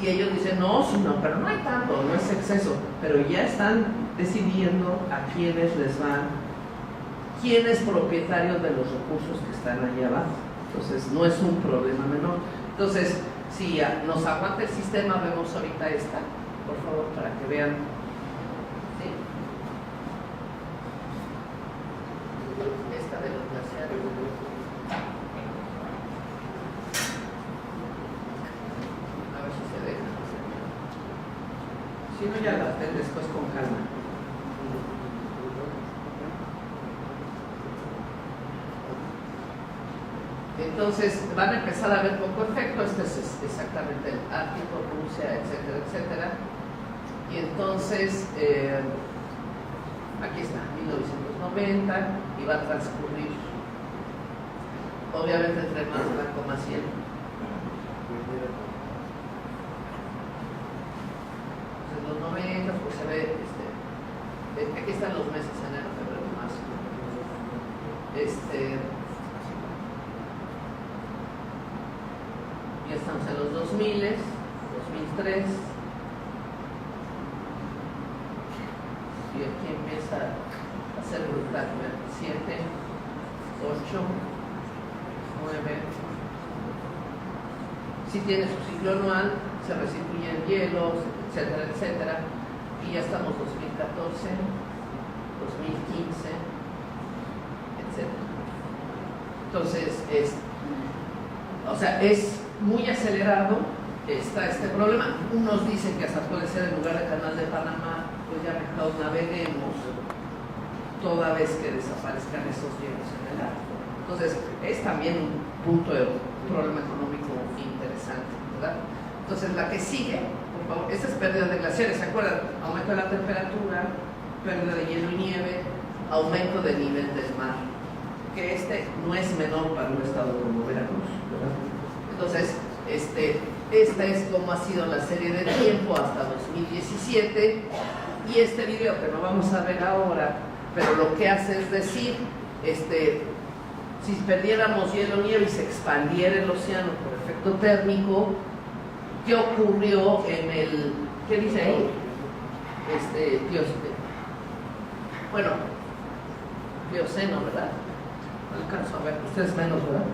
y ellos dicen no, pero no hay tanto, no es exceso, pero ya están decidiendo a quiénes les van, quién es propietario de los recursos que están allá abajo. Entonces no es un problema menor. Entonces, si nos aguanta el sistema, vemos ahorita esta, por favor, para que vean. ¿Sí? Esta de los glaciares. A ver si se deja. Si no, ya las ven después con calma. Entonces van a empezar a ver poco efecto. Este es exactamente el Ártico, Rusia, etcétera, etcétera. Y entonces aquí está, 1990, y va a transcurrir, obviamente entre más blanco más hielo. los 90, pues se ve, aquí están los meses, enero, febrero, marzo. Ya estamos en los 2000, 2003. Y aquí empieza a ser brutal. 7, 8, 9. Si tiene su ciclo anual, se restituyen hielos, etcétera, etcétera. Y ya estamos 2014, 2015, etcétera. Entonces, es muy acelerado está este problema. Unos dicen que hasta puede ser en lugar de Canal de Panamá, pues ya mejor naveguemos toda vez que desaparezcan esos hielos en el mar. Entonces, es también un punto de problema económico interesante, ¿verdad? Entonces, la que sigue, por favor, esta es pérdida de glaciares, ¿se acuerdan? Aumento de la temperatura, pérdida de hielo y nieve, aumento del nivel del mar, que no es menor para un estado como Veracruz, ¿verdad? Entonces, esta es como ha sido la serie de tiempo hasta 2017, y este video que no vamos a ver ahora, pero lo que hace es decir, si perdiéramos hielo, nieve y se expandiera el océano por efecto térmico, ¿qué ocurrió en el, qué dice ahí? Plioceno, ¿verdad? No alcanzo a ver, ustedes menos, ¿verdad?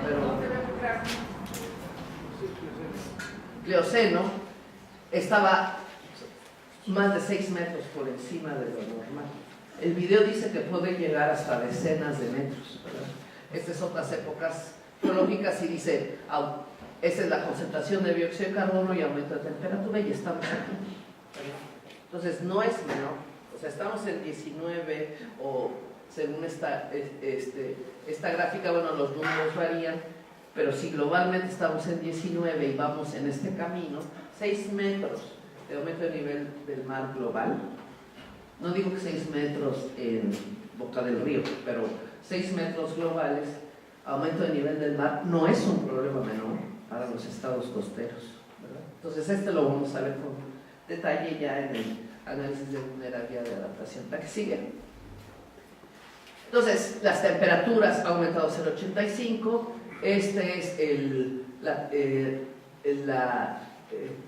Pero Plioceno estaba más de 6 metros por encima de lo normal. El video dice que puede llegar hasta decenas de metros, ¿verdad? Estas son otras épocas geológicas y dice, esa es la concentración de dióxido de carbono y aumento de temperatura y estamos aquí, ¿verdad? Entonces no es menor, o sea, estamos en 19 o según esta gráfica, bueno, los números varían, pero si globalmente estamos en 19 y vamos en este camino, 6 metros de aumento de nivel del mar global, no digo que 6 metros en boca del río, pero 6 metros globales, aumento de nivel del mar, no es un problema menor para los estados costeros, ¿verdad? Entonces lo vamos a ver con detalle ya en el análisis de vulnerabilidad de adaptación. ¿La que sigue? Entonces, las temperaturas han aumentado 0,85. Esta es la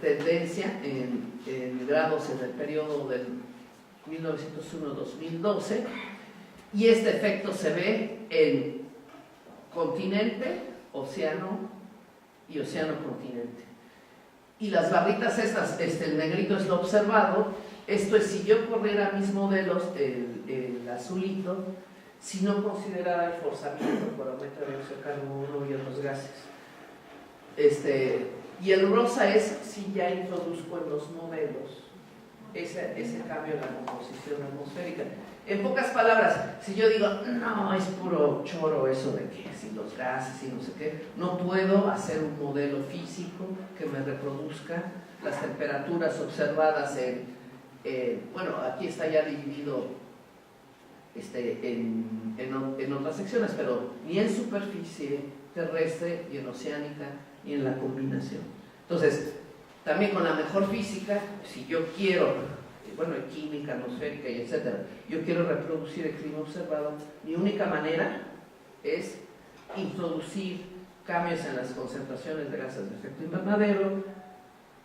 tendencia en grados en el periodo del 1901-2012, y este efecto se ve en continente, océano y océano-continente. Y las barritas estas, el negrito es lo observado. Esto es si yo corriera mis modelos, el azulito, si no considerara el forzamiento por aumento de dióxido de carbono y otros gases. Y el rosa es si ya introduzco en los modelos ese cambio en la composición atmosférica. En pocas palabras, si yo digo, no, es puro choro eso de que si los gases y no sé qué, no puedo hacer un modelo físico que me reproduzca las temperaturas observadas bueno, aquí está ya dividido en otras secciones, pero ni en superficie terrestre, ni en oceánica, ni en la combinación. Entonces, también con la mejor física, si yo quiero, bueno, en química, atmosférica y etcétera, yo quiero reproducir el clima observado, mi única manera es introducir cambios en las concentraciones de gases de efecto invernadero.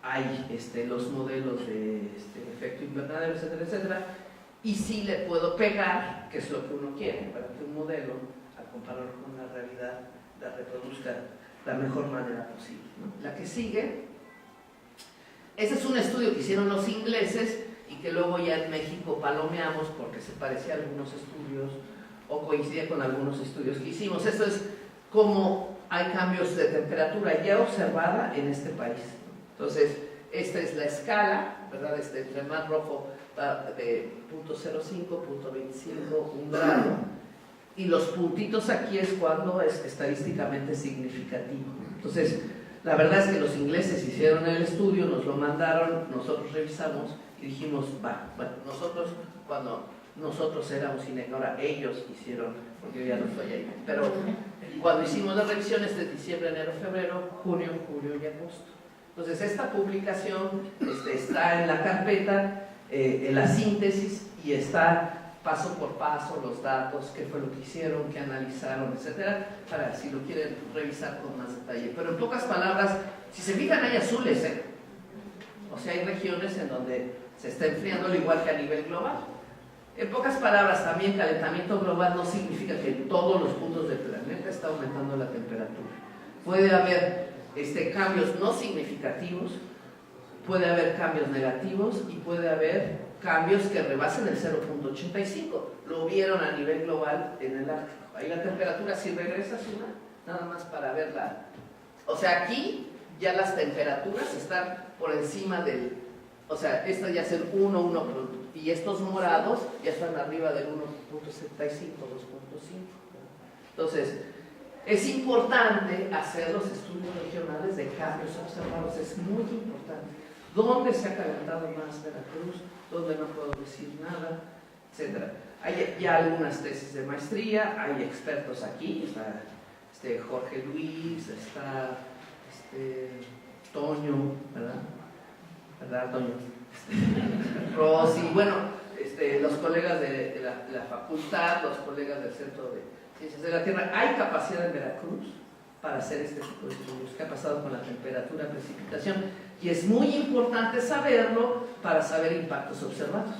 Hay los modelos de efecto invernadero, etcétera, etcétera, y sí le puedo pegar, que es lo que uno quiere, para que un modelo, al compararlo con la realidad, la reproduzca de la mejor manera posible, ¿no? La que sigue, ese es un estudio que hicieron los ingleses y que luego ya en México palomeamos porque se parecía a algunos estudios o coincidía con algunos estudios que hicimos. Esto es cómo hay cambios de temperatura ya observada en este país. Entonces, esta es la escala, ¿verdad? Entre el mar rojo va de 0.05, 0.25, 1 grado, y los puntitos aquí es cuando es estadísticamente significativo. Entonces, la verdad es que los ingleses hicieron el estudio, nos lo mandaron, nosotros revisamos y dijimos, bueno, nosotros cuando nosotros éramos INEC, ahora ellos hicieron, porque yo ya no estoy ahí, pero cuando hicimos las revisiones de diciembre, enero, febrero, junio, julio y agosto. Entonces, esta publicación está en la carpeta, en la síntesis, y está paso por paso los datos, qué fue lo que hicieron, qué analizaron, etcétera, para si lo quieren revisar con más detalle. Pero en pocas palabras, si se fijan, hay azules, o sea, hay regiones en donde se está enfriando, al igual que a nivel global. En pocas palabras, también calentamiento global no significa que en todos los puntos del planeta está aumentando la temperatura. Puede haber cambios no significativos, puede haber cambios negativos y puede haber cambios que rebasen el 0.85. Lo vieron a nivel global en el Ártico. Ahí la temperatura sí regresa, ¿sí? Nada más para verla. O sea, aquí ya las temperaturas están por encima del... O sea, esta ya es el 1, y estos morados ya están arriba del 1.75, 2.5. Entonces, es importante hacer los estudios regionales de cambios observados, es muy importante. ¿Dónde se ha calentado más Veracruz? ¿Dónde no puedo decir nada? Etcétera. Hay ya algunas tesis de maestría, hay expertos aquí, está Jorge Luis, está Toño, ¿verdad Toño? Rosy, bueno, los colegas de la facultad, los colegas del Centro de Ciencias de la Tierra. Hay capacidad en Veracruz para hacer este tipo de estudios. ¿Qué ha pasado con la temperatura, precipitación? Y es muy importante saberlo para saber impactos observados,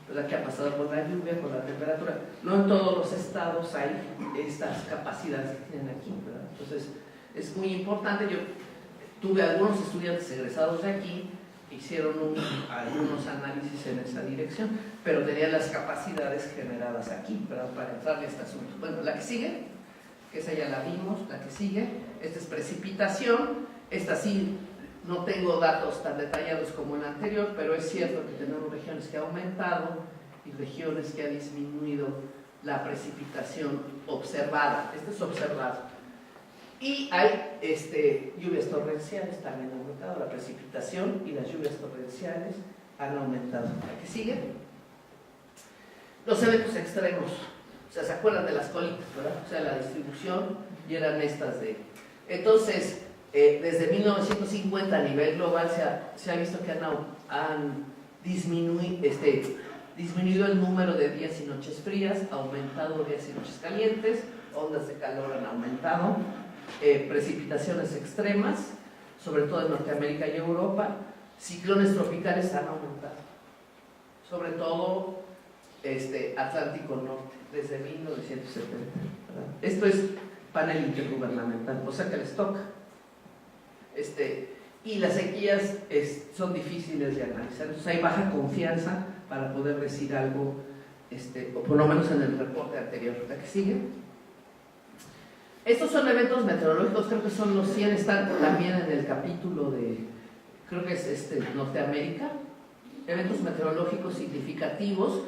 ¿verdad? ¿Qué ha pasado con la lluvia, con la temperatura? No en todos los estados hay estas capacidades que tienen aquí, ¿verdad? Entonces, es muy importante. Yo tuve algunos estudiantes egresados de aquí, hicieron algunos análisis en esa dirección, pero tenían las capacidades generadas aquí, ¿verdad? Para entrar en este asunto. Bueno, la que sigue, que esa ya la vimos, la que sigue, esta es precipitación. Esta sí, no tengo datos tan detallados como la anterior, pero es cierto que tenemos regiones que ha aumentado y regiones que ha disminuido la precipitación observada. Esto es observado. Y hay lluvias torrenciales, también han aumentado la precipitación, y las lluvias torrenciales han aumentado. ¿La que sigue? Los eventos extremos. O sea, ¿se acuerdan de las colitas, verdad? O sea, la distribución, y eran estas de... Entonces, desde 1950 a nivel global se ha visto que han disminuido el número de días y noches frías, ha aumentado días y noches calientes, ondas de calor han aumentado, precipitaciones extremas, sobre todo en Norteamérica y Europa, ciclones tropicales han aumentado, sobre todo Atlántico Norte, desde 1970. ¿verdad? Esto es panel intergubernamental, o sea que les toca. Y las sequías son difíciles de analizar, entonces hay baja confianza para poder decir algo, o por lo menos en el reporte anterior. ¿La que sigue? Estos son eventos meteorológicos, creo que son los 100, están también en el capítulo de, creo que es Norteamérica, eventos meteorológicos significativos,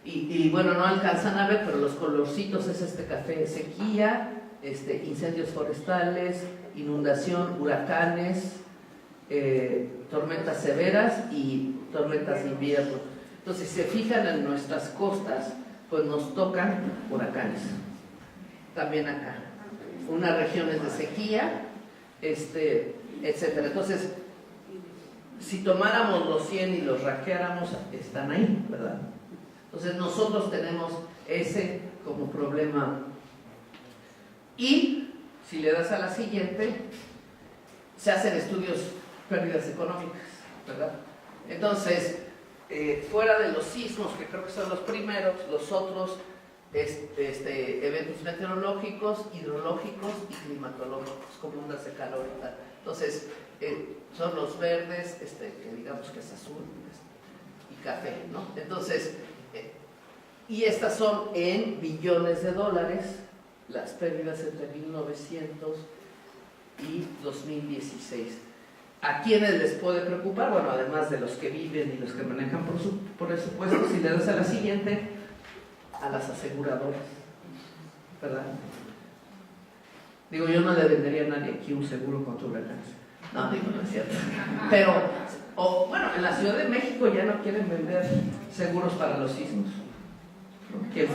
y bueno, no alcanzan a ver, pero los colorcitos es café, sequía, incendios forestales, inundación, huracanes, tormentas severas y tormentas de invierno. Entonces, si se fijan en nuestras costas, pues nos tocan huracanes. También acá. Unas regiones de sequía, etcétera. Entonces, si tomáramos los 100 y los raqueáramos, están ahí, ¿verdad? Entonces, nosotros tenemos ese como problema. Y si le das a la siguiente, se hacen estudios pérdidas económicas, ¿verdad? Entonces, fuera de los sismos, que creo que son los primeros, los otros eventos meteorológicos, hidrológicos y climatológicos, como ondas de calor y tal. Entonces, son los verdes, que digamos que es azul, y café, ¿no? Entonces, y estas son en billones de dólares, las pérdidas entre 1900 y 2016. ¿A quiénes les puede preocupar? Bueno, además de los que viven y los que manejan por su presupuesto, si le das a la siguiente, a las aseguradoras, ¿verdad? Digo, yo no le vendería a nadie aquí un seguro contra huracanes. No, digo, no es cierto. Pero, bueno, en la Ciudad de México ya no quieren vender seguros para los sismos. Quien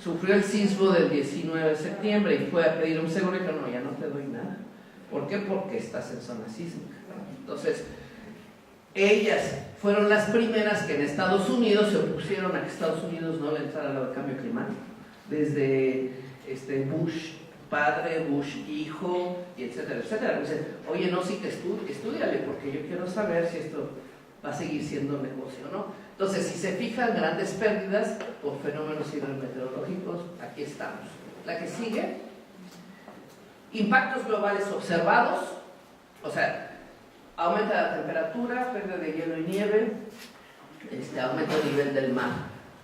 sufrió el sismo del 19 de septiembre y fue a pedir un seguro y dijo, no, ya no te doy nada. ¿Por qué? Porque estás en zona sísmica. Entonces, ellas fueron las primeras que en Estados Unidos se opusieron a que Estados Unidos no le entrara al cambio climático. Desde Bush padre, Bush hijo, y etcétera, etcétera. Dicen, oye, no, sí que estúdiale, porque yo quiero saber si esto va a seguir siendo negocio o no. Entonces, si se fijan, grandes pérdidas por fenómenos hidrometeorológicos, aquí estamos. La que sigue, impactos globales observados, o sea, aumenta la temperatura, pérdida de hielo y nieve, aumento del nivel del mar.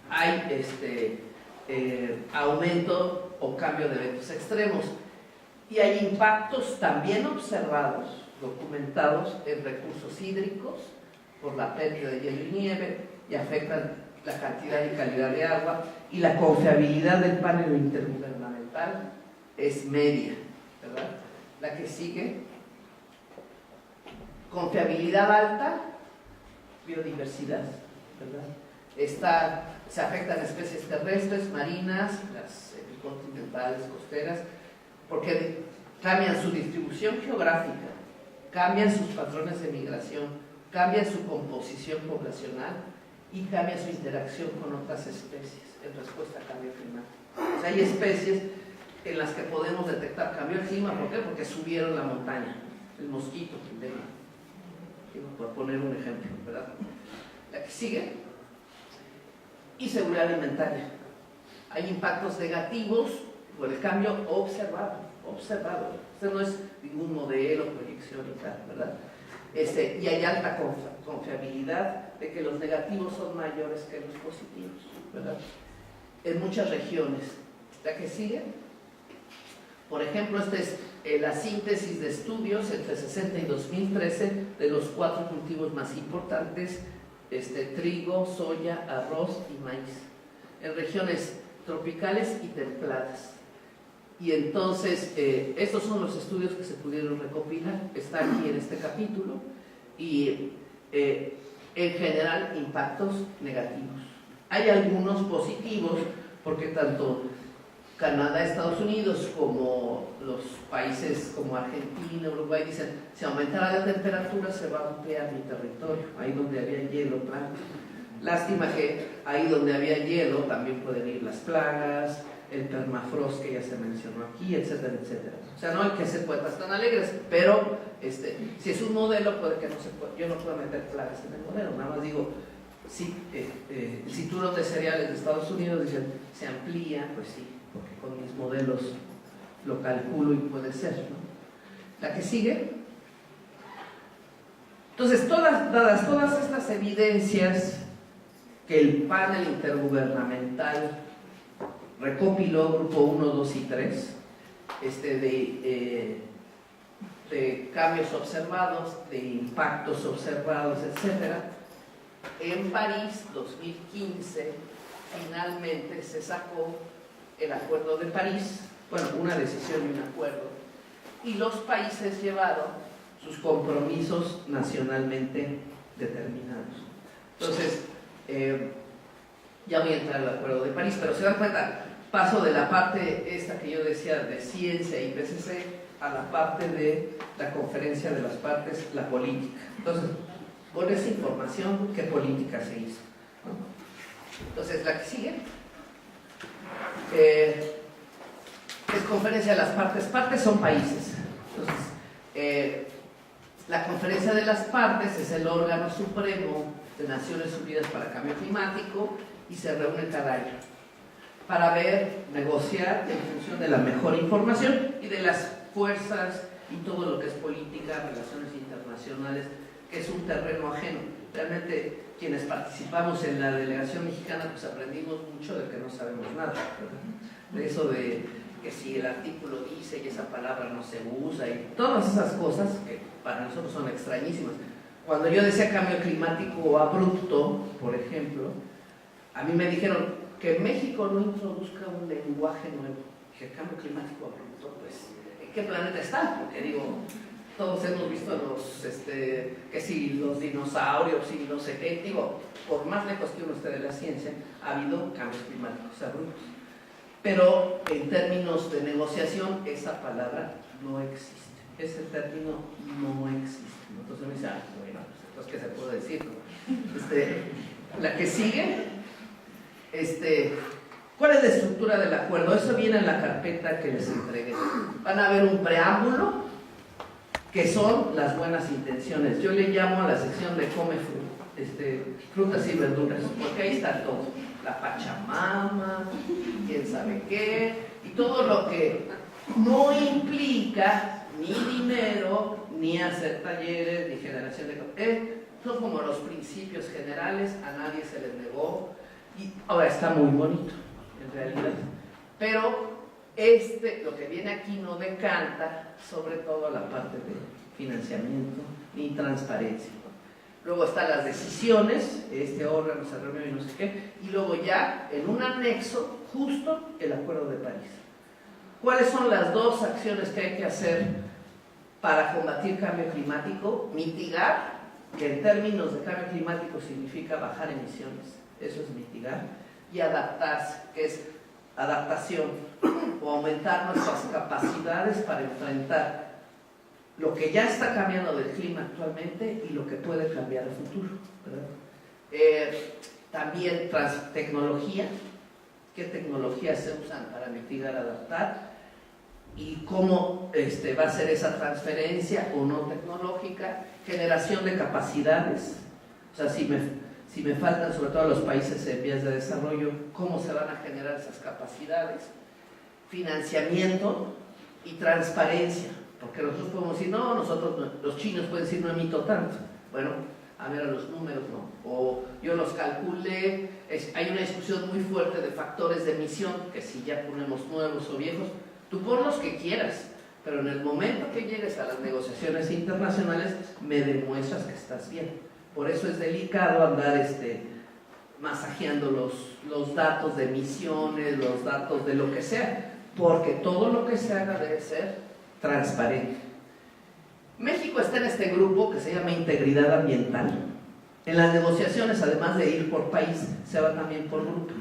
Hay aumento o cambio de eventos extremos. Y hay impactos también observados, documentados en recursos hídricos por la pérdida de hielo y nieve, y afectan la cantidad y calidad de agua, y la confiabilidad del panel intergubernamental es media, ¿verdad? La que sigue, confiabilidad alta, biodiversidad, ¿verdad? Se afectan especies terrestres, marinas, las continentales, costeras, porque cambian su distribución geográfica, cambian sus patrones de migración, cambian su composición poblacional y cambia su interacción con otras especies en respuesta al cambio climático. O sea, hay especies en las que podemos detectar cambio de clima. ¿Por qué? Porque subieron la montaña, el mosquito primero, por poner un ejemplo, ¿verdad? La que sigue, y seguridad alimentaria. Hay impactos negativos por el cambio observado. Este no es ningún modelo, proyección y tal, ¿verdad? Y hay alta confiabilidad de que los negativos son mayores que los positivos, ¿verdad? En muchas regiones. La que sigue, por ejemplo, esta es la síntesis de estudios entre 60 y 2013 de los 4 cultivos más importantes, trigo, soya, arroz y maíz, en regiones tropicales y templadas. Y entonces, estos son los estudios que se pudieron recopilar, está aquí en este capítulo, y en general impactos negativos. Hay algunos positivos, porque tanto Canadá, Estados Unidos, como los países como Argentina, Uruguay, dicen, si aumentara la temperatura se va a ampliar mi territorio, ahí donde había hielo, claro. Lástima que ahí donde había hielo también pueden ir las plagas, el permafrost que ya se mencionó aquí, etcétera, etcétera. O sea, no hay que ser poetas tan alegres, pero si es un modelo, puede que no se pueda, yo no puedo meter plagas en el modelo, nada más digo, el cinturón de cereales de Estados Unidos dicen, se amplía, pues sí, porque con mis modelos lo calculo y puede ser, ¿no? La que sigue. Entonces, dadas todas estas evidencias que el panel intergubernamental recopiló, grupo 1, 2 y 3, de cambios observados, de impactos observados, etc. En París, 2015, finalmente se sacó el Acuerdo de París, bueno, una decisión y un acuerdo, y los países llevaron sus compromisos nacionalmente determinados. Entonces, ya voy a entrar al Acuerdo de París, pero se dan cuenta, paso de la parte esta que yo decía de ciencia y PCC a la parte de la conferencia de las partes, la política. Entonces, con esa información, ¿qué política se hizo? ¿No? Entonces, la que sigue es conferencia de las partes. Partes son países. Entonces, la conferencia de las partes es el órgano supremo de Naciones Unidas para el Cambio Climático y se reúne cada año para negociar en función de la mejor información y de las fuerzas y todo lo que es política, relaciones internacionales, que es un terreno ajeno. Realmente quienes participamos en la delegación mexicana pues aprendimos mucho de que no sabemos nada, ¿verdad? De eso de que si el artículo dice y esa palabra no se usa y todas esas cosas que para nosotros son extrañísimas. Cuando yo decía cambio climático abrupto, por ejemplo, a mí me dijeron que México no introduzca un lenguaje nuevo. Dije, cambio climático abrupto, pues, ¿en qué planeta está? Porque digo, todos hemos visto que si los dinosaurios y no sé qué, digo, por más lejos que uno esté de la ciencia, ha habido cambios climáticos abruptos. Pero en términos de negociación, esa palabra no existe. ese término no existe. Entonces me dice, bueno, pues entonces, ¿qué se puede decir? La que sigue, ¿cuál es la estructura del acuerdo? Eso viene en la carpeta que les entregué. Van a ver un preámbulo, que son las buenas intenciones. Yo le llamo a la sección de come frutas y verduras, porque ahí está todo. La Pachamama, quién sabe qué, y todo lo que no implica ni dinero, ni hacer talleres, ni generación de... son como los principios generales, a nadie se les negó, y ahora está muy bonito, en realidad. Pero lo que viene aquí no decanta sobre todo la parte de financiamiento ni transparencia. Luego están las decisiones, este órgano se reunió y no sé qué, y luego ya en un anexo, justo el Acuerdo de París. ¿Cuáles son las dos acciones que hay que hacer para combatir cambio climático? Mitigar, que en términos de cambio climático significa bajar emisiones, eso es mitigar, y adaptarse, que es adaptación, o aumentar nuestras capacidades para enfrentar lo que ya está cambiando del clima actualmente y lo que puede cambiar a futuro, ¿verdad? También tecnología, qué tecnologías se usan para mitigar, adaptar, y cómo va a ser esa transferencia o no tecnológica. Generación de capacidades, o sea, si me faltan sobre todo los países en vías de desarrollo, cómo se van a generar esas capacidades. Financiamiento y transparencia, porque nosotros podemos decir, no, los chinos pueden decir, no emito tanto. Bueno, a ver a los números, ¿no? O yo los calculé, hay una discusión muy fuerte de factores de emisión, que si ya ponemos nuevos o viejos, tú pon los que quieras, pero en el momento que llegues a las negociaciones internacionales, me demuestras que estás bien. Por eso es delicado andar masajeando los datos de emisiones, los datos de lo que sea, porque todo lo que se haga debe ser transparente. México está en este grupo que se llama integridad ambiental. En las negociaciones, además de ir por país, se va también por grupo.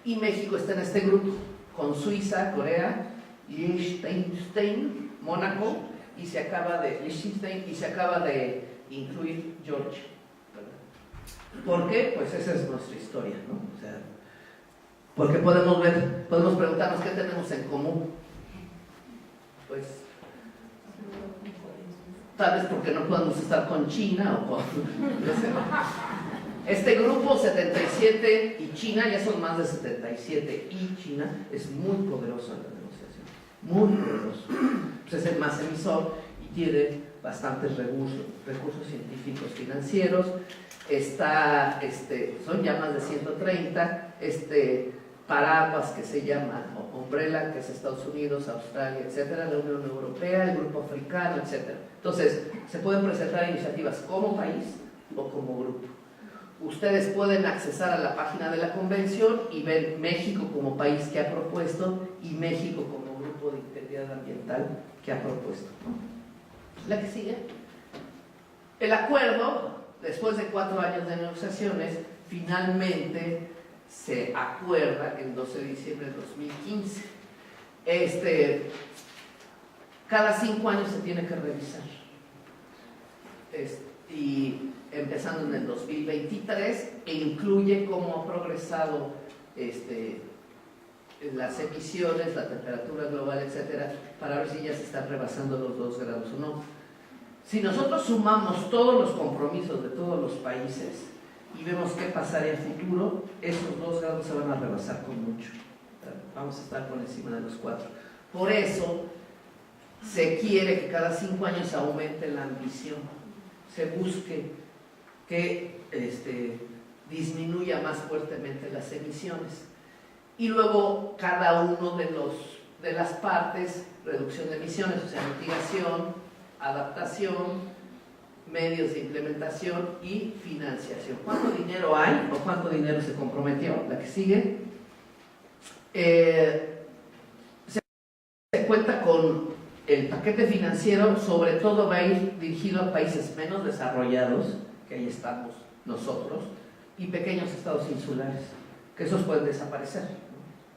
Y México está en este grupo, con Suiza, Corea, Liechtenstein, Mónaco, y se acaba de incluir Georgia. ¿Por qué? Pues esa es nuestra historia, ¿no? O sea, porque podemos preguntarnos qué tenemos en común. Pues tal vez porque no podemos estar con China o con... Este grupo 77 y China, ya son más de 77, y China es muy poderoso en la negociación, muy poderoso. Pues es el más emisor y tiene bastantes recursos científicos, financieros. Son ya más de 130, paraguas que se llama Umbrella, que es Estados Unidos, Australia, etcétera, la Unión Europea, el Grupo Africano, etcétera. Entonces, se pueden presentar iniciativas como país o como grupo. Ustedes pueden accesar a la página de la convención y ver México como país que ha propuesto y México como grupo de integridad ambiental que ha propuesto. La que sigue. El acuerdo, después de 4 años de negociaciones, finalmente se acuerda el 12 de diciembre de 2015. Cada 5 años se tiene que revisar. Y empezando en el 2023, e incluye cómo ha progresado las emisiones, la temperatura global, etcétera, para ver si ya se están rebasando los 2 grados o no. Si nosotros sumamos todos los compromisos de todos los países y vemos qué pasaría en futuro, esos 2 grados se van a rebasar con mucho. Vamos a estar por encima de los 4. Por eso se quiere que cada 5 años aumente la ambición, se busque que disminuya más fuertemente las emisiones. Y luego cada uno de las partes, reducción de emisiones, o sea, mitigación, adaptación, medios de implementación y financiación. ¿Cuánto dinero hay o cuánto dinero se comprometió? La que sigue. Se cuenta con el paquete financiero, sobre todo va a ir dirigido a países menos desarrollados, que ahí estamos nosotros, y pequeños estados insulares, que esos pueden desaparecer, ¿no?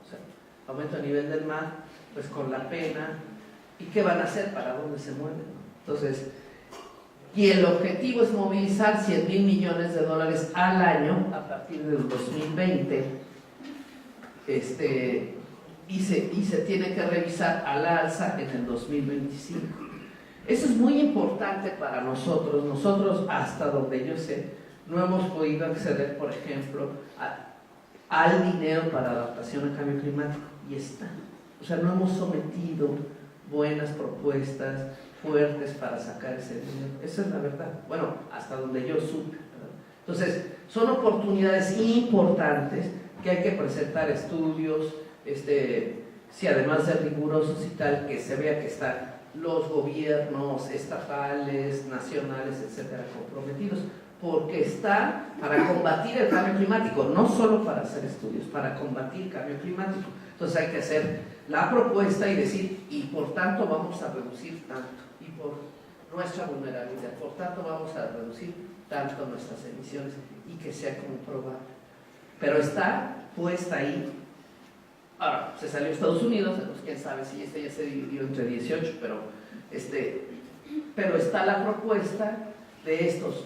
O sea, aumento a nivel del mar, pues con la pena ¿Y qué van a hacer? ¿Para dónde se mueven? Entonces, y el objetivo es movilizar 100,000 millones de dólares al año a partir del 2020, y se tiene que revisar al alza en el 2025. Eso es muy importante para nosotros. Nosotros, hasta donde yo sé, no hemos podido acceder, por ejemplo, al dinero para adaptación al cambio climático, y está. O sea, no hemos sometido buenas propuestas fuertes para sacar ese dinero. Esa es la verdad. Bueno, hasta donde yo supe, ¿verdad? Entonces, son oportunidades importantes que hay que presentar estudios, si además de rigurosos y tal, que se vea que están los gobiernos estatales, nacionales, etcétera, comprometidos, porque está para combatir el cambio climático, no solo para hacer estudios, para combatir el cambio climático. Entonces hay que hacer la propuesta y decir, y por tanto vamos a reducir tanto, y por nuestra vulnerabilidad, por tanto vamos a reducir tanto nuestras emisiones, y que sea comprobable. Pero está puesta ahí. Ahora, se salió Estados Unidos, entonces quién sabe si ya se dividió entre 18, pero está la propuesta de estos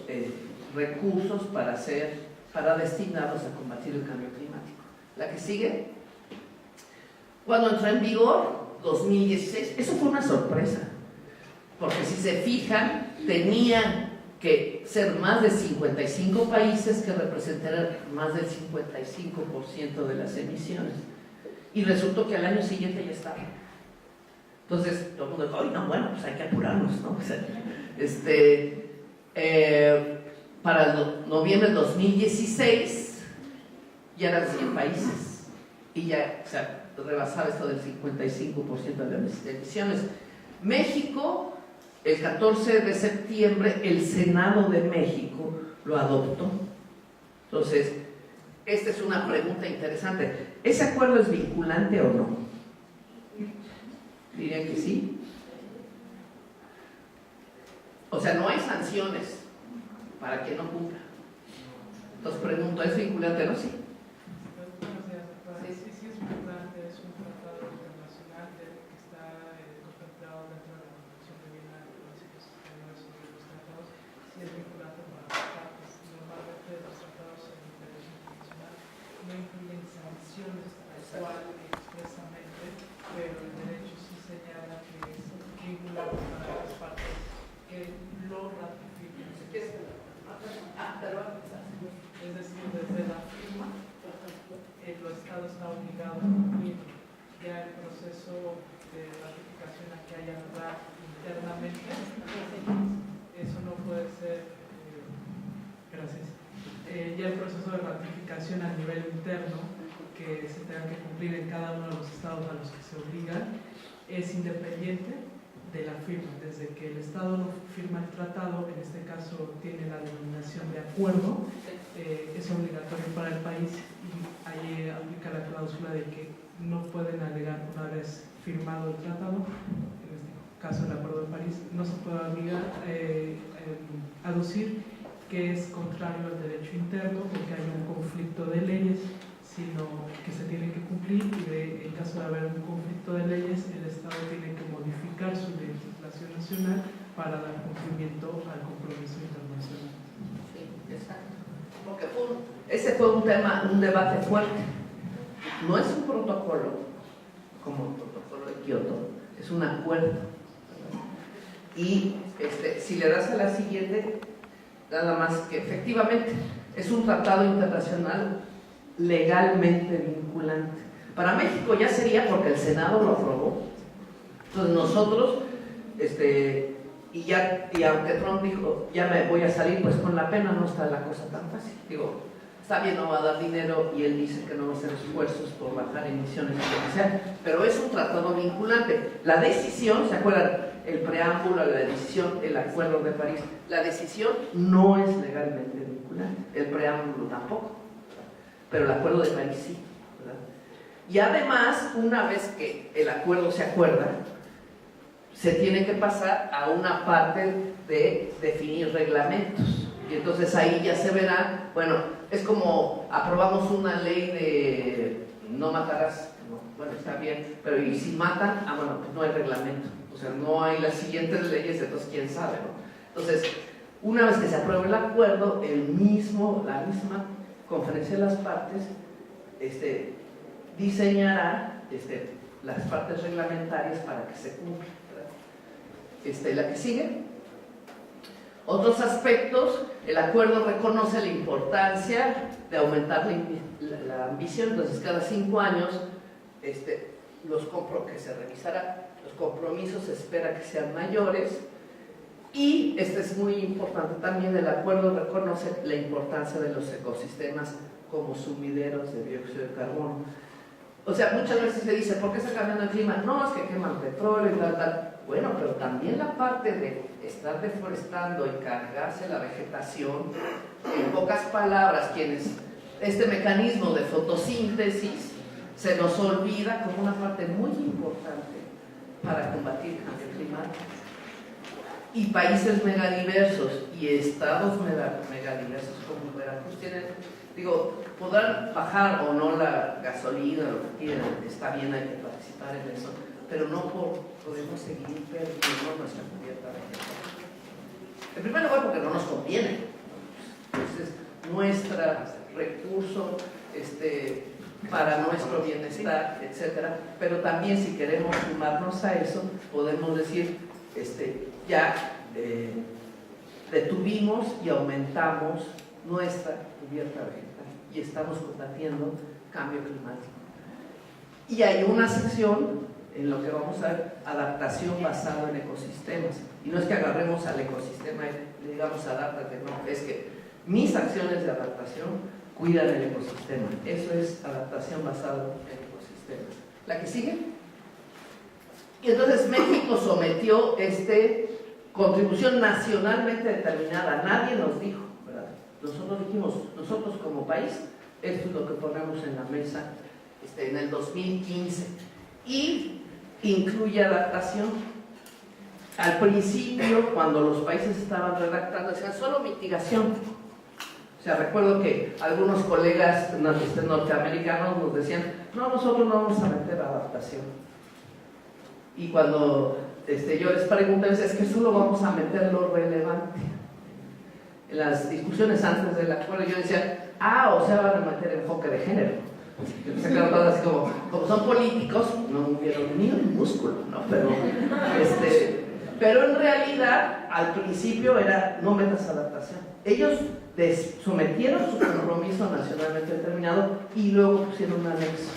recursos para destinados a combatir el cambio climático. La que sigue, cuando entró en vigor, 2016, eso fue una sorpresa, porque si se fijan, tenían que ser más de 55 países que representaran más del 55% de las emisiones. Y resultó que al año siguiente ya estaba. Entonces, todo el mundo dijo, no, bueno, pues hay que apurarnos, ¿no? O sea, para el noviembre de 2016 ya eran 100 países y ya, o sea, rebasaba esto del 55% de las emisiones. México, el 14 de septiembre, el Senado de México lo adoptó. Entonces, esta es una pregunta interesante. ¿Ese acuerdo es vinculante o no? Dirían que sí. O sea, no hay sanciones para que no cumpla. Entonces pregunto, ¿es vinculante o no? Sí. Sí, es vinculante, es un tratado internacional que está contemplado dentro de la Convención de Viena de 1969 sobre los tratados. Sí es vinculante para las partes. Normalmente los tratados en derecho internacional no incluyen sanciones tal cual expresamente, pero el derecho sí señala que es vinculante para las partes que lo ratifiquen. Es decir, desde la firma, el Estado está obligado a cumplir. Ya el proceso de ratificación a que haya lugar internamente, eso no puede ser, gracias. Ya el proceso de ratificación a nivel interno, que se tenga que cumplir en cada uno de los estados a los que se obligan, es independiente de la firma. Desde que el Estado no firma el tratado, en este caso tiene la denominación de acuerdo, es obligatorio para el país, y ahí aplica la cláusula de que no pueden alegar una vez firmado el tratado, en este caso el Acuerdo de París, no se puede obligar aducir que es contrario al derecho interno o que haya un conflicto de leyes, sino que se tiene que cumplir, y en caso de haber un conflicto de leyes, el Estado tiene que modificar su legislación nacional para dar cumplimiento al compromiso internacional. Sí, exacto. Porque ese fue un debate fuerte. No es un protocolo como el protocolo de Kioto, es un acuerdo, ¿verdad? Y si le das a la siguiente, nada más que efectivamente es un tratado internacional legalmente vinculante. Para México ya sería porque el Senado lo aprobó. Entonces nosotros, y aunque Trump dijo, ya me voy a salir, pues con la pena no está la cosa tan fácil. Digo, está bien, no va a dar dinero, y él dice que no va a hacer esfuerzos por bajar emisiones, lo que sea, pero es un tratado vinculante. La decisión, ¿se acuerdan? El preámbulo, la decisión, el Acuerdo de París, la decisión no es legalmente vinculante, el preámbulo tampoco, pero el Acuerdo de París sí, ¿verdad? Y además, una vez que el acuerdo se acuerda, se tiene que pasar a una parte de definir reglamentos, y entonces ahí ya se verá, bueno, es como aprobamos una ley de no matarás, no, bueno, está bien, pero y si matan, bueno, pues no hay reglamento. sea, no hay las siguientes leyes, entonces quién sabe, ¿no? Entonces, una vez que se apruebe el acuerdo, la misma conferencia de las partes diseñará las partes reglamentarias para que se cumpla. La que sigue. Otros aspectos, el acuerdo reconoce la importancia de aumentar la ambición, entonces cada 5 años que se revisará, los compromisos se espera que sean mayores. Y es muy importante también, el acuerdo reconoce la importancia de los ecosistemas como sumideros de dióxido de carbono. O sea, muchas veces se dice, ¿por qué está cambiando el clima? No, es que queman petróleo y tal. Bueno, pero también la parte de estar deforestando y cargarse la vegetación, en pocas palabras, este mecanismo de fotosíntesis se nos olvida como una parte muy importante para combatir el cambio climático. Y países megadiversos y estados megadiversos como Veracruz podrán bajar o no la gasolina, lo que quieran, está bien, hay que participar en eso, pero no podemos seguir perdiendo nuestra cubierta vegetal. En primer lugar, porque no nos conviene. Entonces, nuestro recurso para nuestro bienestar, etcétera, pero también si queremos sumarnos a eso, podemos decir, ya detuvimos y aumentamos nuestra cubierta vegetal y estamos combatiendo cambio climático. Y hay una sección en lo que vamos a ver, adaptación basada en ecosistemas. Y no es que agarremos al ecosistema y le digamos adáptate, no, es que mis acciones de adaptación cuidan el ecosistema. Eso es adaptación basada en ecosistemas. ¿La que sigue? Y entonces México sometió contribución nacionalmente determinada. Nadie nos dijo, ¿verdad? Nosotros dijimos, nosotros como país, esto es lo que ponemos en la mesa en el 2015. Y incluye adaptación. Al principio, cuando los países estaban redactando, decían solo mitigación. O sea, recuerdo que algunos colegas norteamericanos nos decían, no, nosotros no vamos a meter adaptación. Y cuando yo les pregunté, es que solo vamos a meter lo relevante. En las discusiones antes del acuerdo yo decía, o sea, van a meter enfoque de género. Se quedaron todos así como son políticos, no vieron ni un músculo, ¿no? Pero en realidad, al principio era, no metas adaptación. Ellos sometieron su compromiso nacionalmente determinado y luego pusieron un anexo.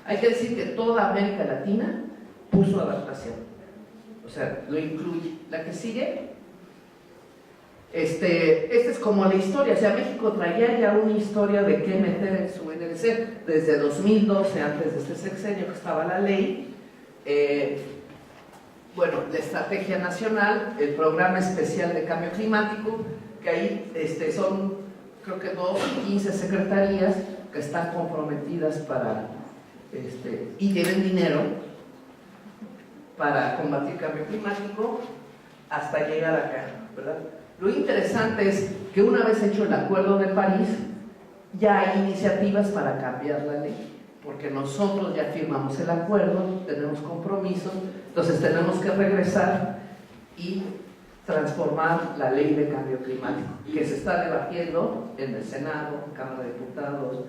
Hay que decir que toda América Latina puso adaptación. O sea, lo incluye. La que sigue, esta es como la historia. O sea, México traía ya una historia de qué meter en su NDC. Desde 2012, antes de este sexenio que estaba la ley, la estrategia nacional, el programa especial de cambio climático, que ahí son, creo que 15 secretarías que están comprometidas para, y tienen dinero para combatir cambio climático hasta llegar acá, ¿verdad? Lo interesante es que una vez hecho el Acuerdo de París, ya hay iniciativas para cambiar la ley, porque nosotros ya firmamos el acuerdo, tenemos compromisos, entonces tenemos que regresar y transformar la ley de cambio climático, que se está debatiendo en el Senado, Cámara de Diputados,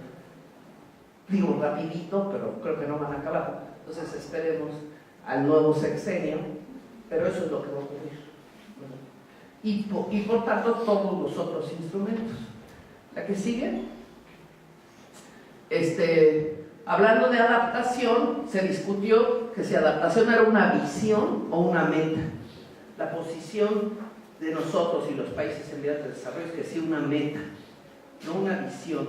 digo rapidito, pero creo que no van a acabar, entonces esperemos al nuevo sexenio, pero eso es lo que va a ocurrir. Y por tanto todos los otros instrumentos. La que sigue, hablando de adaptación, se discutió que si adaptación era una visión o una meta. La posición de nosotros y los países en vías de desarrollo es que sí una meta, no una visión.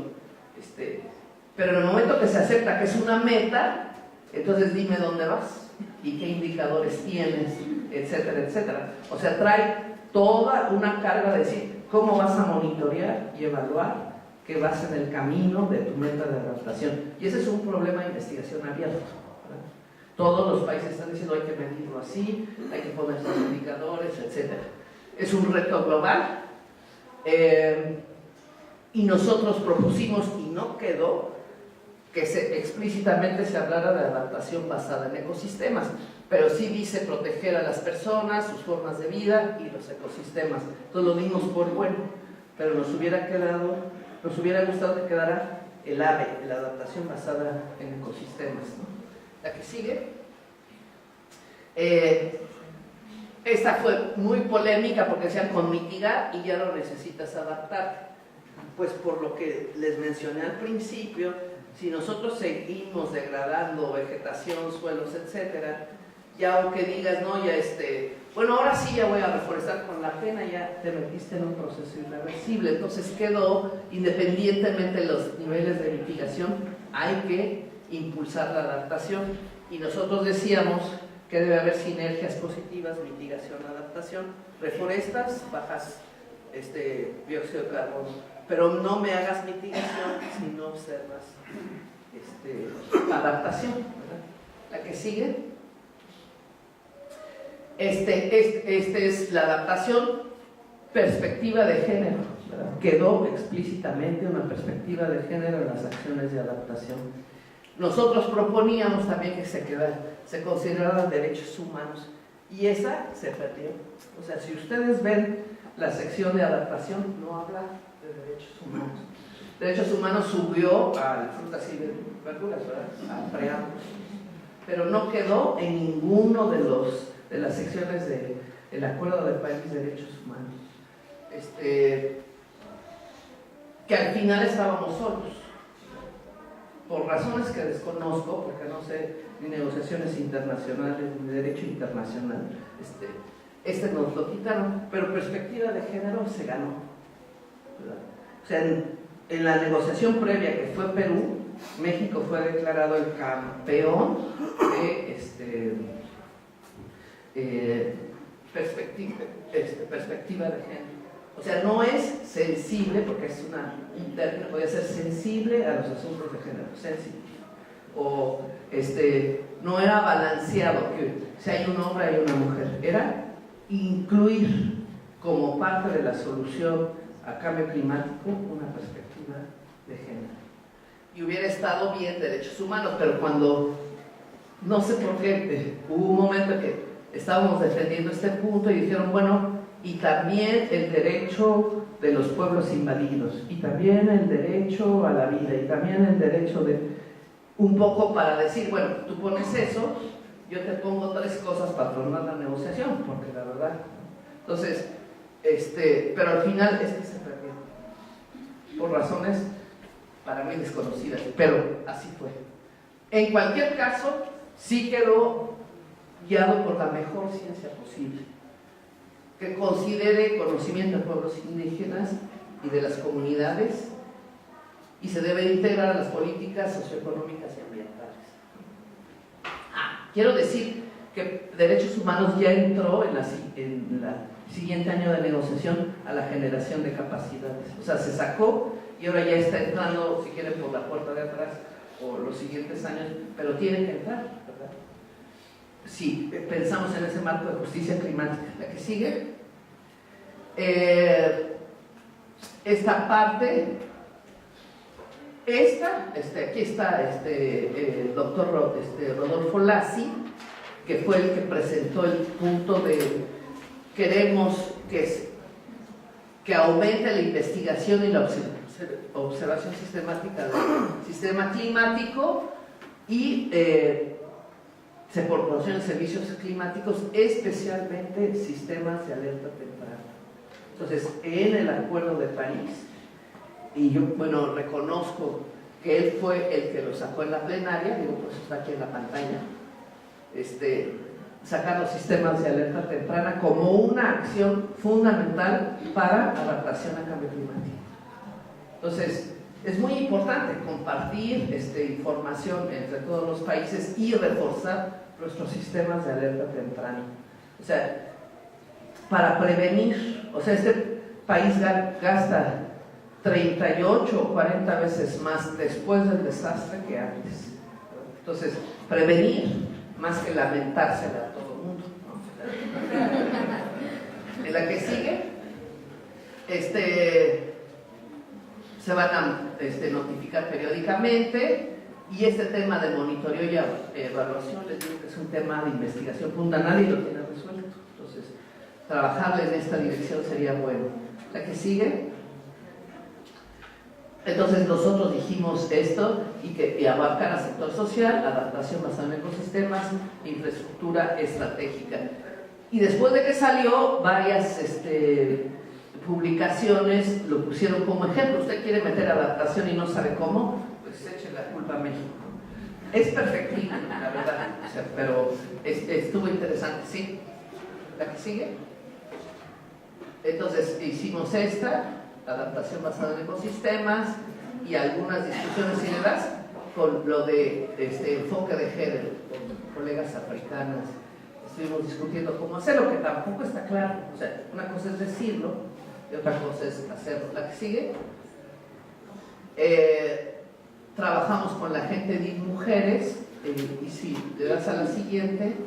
Pero en el momento que se acepta que es una meta, entonces dime dónde vas y qué indicadores tienes, etcétera, etcétera. O sea, trae toda una carga de decir cómo vas a monitorear y evaluar que vas en el camino de tu meta de adaptación. Y ese es un problema de investigación abierto, ¿verdad? Todos los países están diciendo hay que medirlo así, hay que poner estos indicadores, etcétera. Es un reto global y nosotros propusimos y no quedó que explícitamente se hablara de adaptación basada en ecosistemas, pero sí dice proteger a las personas, sus formas de vida y los ecosistemas. Entonces lo dimos por bueno, pero nos hubiera gustado que quedara el ABE, la adaptación basada en ecosistemas, ¿no? La que sigue. Esta fue muy polémica porque decían con mitigar y ya no necesitas adaptar. Pues por lo que les mencioné al principio, si nosotros seguimos degradando vegetación, suelos, etcétera, ya aunque digas, no, ya bueno, ahora sí ya voy a reforestar, con la pena ya te metiste en un proceso irreversible. Entonces quedó, independientemente de los niveles de mitigación, hay que impulsar la adaptación. Y nosotros decíamos que debe haber sinergias positivas, mitigación, adaptación. Reforestas, bajas dióxido de carbono, pero no me hagas mitigación si no observas adaptación, ¿verdad? La que sigue. Es la adaptación, perspectiva de género, ¿verdad? Quedó explícitamente una perspectiva de género en las acciones de adaptación. Nosotros proponíamos también que se consideraran derechos humanos y esa se perdió. O sea, si ustedes ven la sección de adaptación, no habla de derechos humanos. Derechos humanos subió a frutas y verduras, ¿verdad? Al preámbulo, pero no quedó en ninguno de las secciones del Acuerdo de París de Derechos Humanos. Que al final estábamos solos, por razones que desconozco, porque no sé ni negociaciones internacionales, ni derecho internacional, nos lo quitaron, pero perspectiva de género se ganó, ¿verdad? O sea, en la negociación previa que fue Perú, México fue declarado el campeón de perspectiva de género. O sea, no es sensible, porque es una interna, puede ser sensible a los asuntos de género, sensible. O no era balanceado, que si hay un hombre hay una mujer, era incluir como parte de la solución a cambio climático una perspectiva de género. Y hubiera estado bien derechos humanos, pero cuando, no sé por qué, hubo un momento que estábamos defendiendo este punto y dijeron, bueno, y también el derecho de los pueblos invadidos, y también el derecho a la vida, y también el derecho de, un poco para decir, bueno, tú pones eso, yo te pongo 3 cosas para tornar la negociación, porque la verdad, entonces, pero al final es que se perdió, por razones para mí desconocidas, pero así fue. En cualquier caso, sí quedó guiado por la mejor ciencia posible, que considere conocimiento de pueblos indígenas y de las comunidades y se debe integrar a las políticas socioeconómicas y ambientales. Quiero decir que derechos humanos ya entró en la siguiente año de negociación a la generación de capacidades, o sea, se sacó y ahora ya está entrando, si quieren, por la puerta de atrás o los siguientes años, pero tiene que entrar, ¿verdad? Si pensamos en ese marco de justicia climática. La que sigue, esta parte, aquí está el doctor Rodolfo Lassi, que fue el que presentó el punto de queremos que aumente la investigación y la observación sistemática del sistema climático y se proporcionan servicios climáticos, especialmente sistemas de alerta temprana. Entonces, en el Acuerdo de París, y yo, bueno, reconozco que él fue el que lo sacó en la plenaria, digo, pues está aquí en la pantalla, sacar los sistemas de alerta temprana como una acción fundamental para adaptación al cambio climático. Entonces, es muy importante compartir información entre todos los países y reforzar nuestros sistemas de alerta temprana. O sea, para prevenir, o sea, este país gasta 38 o 40 veces más después del desastre que antes. Entonces, prevenir más que lamentársela a todo el mundo, ¿no? En la que sigue, se van a notificar periódicamente Y este tema de monitoreo y evaluación, les digo que es un tema de investigación punta, nadie lo tiene resuelto. Entonces, trabajarle en esta dirección sería bueno. La que sigue. Entonces nosotros dijimos esto y abarcar al sector social, adaptación basada en ecosistemas, infraestructura estratégica. Y después de que salió, varias publicaciones lo pusieron como ejemplo. Usted quiere meter adaptación y no sabe cómo, pues eche la culpa a México. Es perfectible, la verdad, o sea, pero estuvo interesante, ¿sí? ¿La que sigue? Entonces hicimos esta, adaptación basada en ecosistemas, y algunas discusiones cineras con lo de enfoque de género, con colegas africanas. Estuvimos discutiendo cómo hacerlo, que tampoco está claro. O sea, una cosa es decirlo y otra cosa es hacerlo. La que sigue. Trabajamos con la gente de mujeres, y si le das a la siguiente,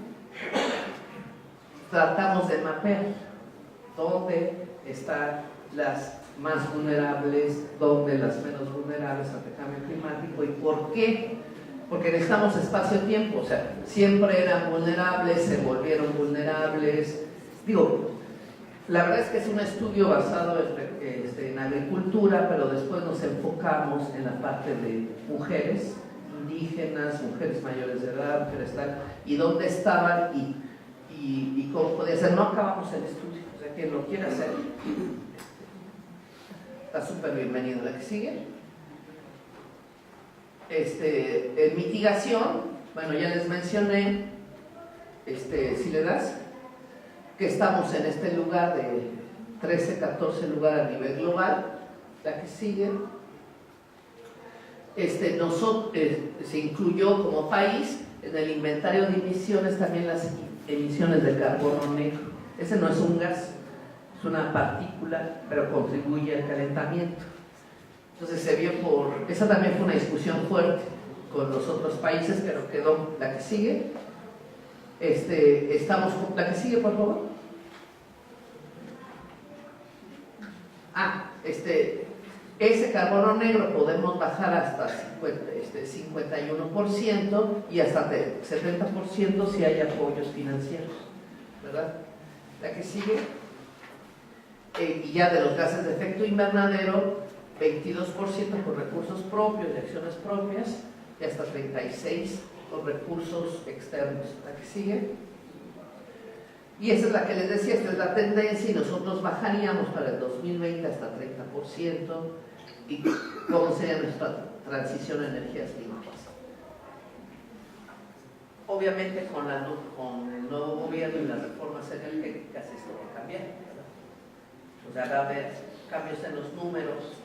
tratamos de mapear dónde están las más vulnerables, dónde las menos vulnerables ante el cambio climático y por qué. Porque necesitamos espacio-tiempo, o sea, siempre eran vulnerables, se volvieron vulnerables. Digo, la verdad es que es un estudio basado en agricultura, pero después nos enfocamos en la parte de mujeres indígenas, mujeres mayores de edad, mujeres tal, y dónde estaban y cómo podía ser. No acabamos el estudio, o sea, quien lo quiera hacer está súper bienvenido. La que sigue. En mitigación, bueno, ya les mencioné, si le das, que estamos en este lugar de 13, 14 lugar a nivel global. La que sigue. Se incluyó como país en el inventario de emisiones también las emisiones de carbono negro. Ese no es un gas, es una partícula, pero contribuye al calentamiento. Entonces se vio esa también fue una discusión fuerte con los otros países, pero quedó. La que sigue. La que sigue, por favor. Ese carbono negro podemos bajar hasta 51% y hasta 70% si hay apoyos financieros, ¿verdad? La que sigue. Y ya de los gases de efecto invernadero, 22% por recursos propios y acciones propias y hasta 36% por recursos externos. La que sigue. Y esa es la que les decía, esta es la tendencia y nosotros bajaríamos para el 2020 hasta 30%. ¿Y cómo sería nuestra transición a energías limpias? Obviamente con el nuevo gobierno y las reformas energéticas esto va a cambiar, ¿verdad? O sea, va a haber cambios en los números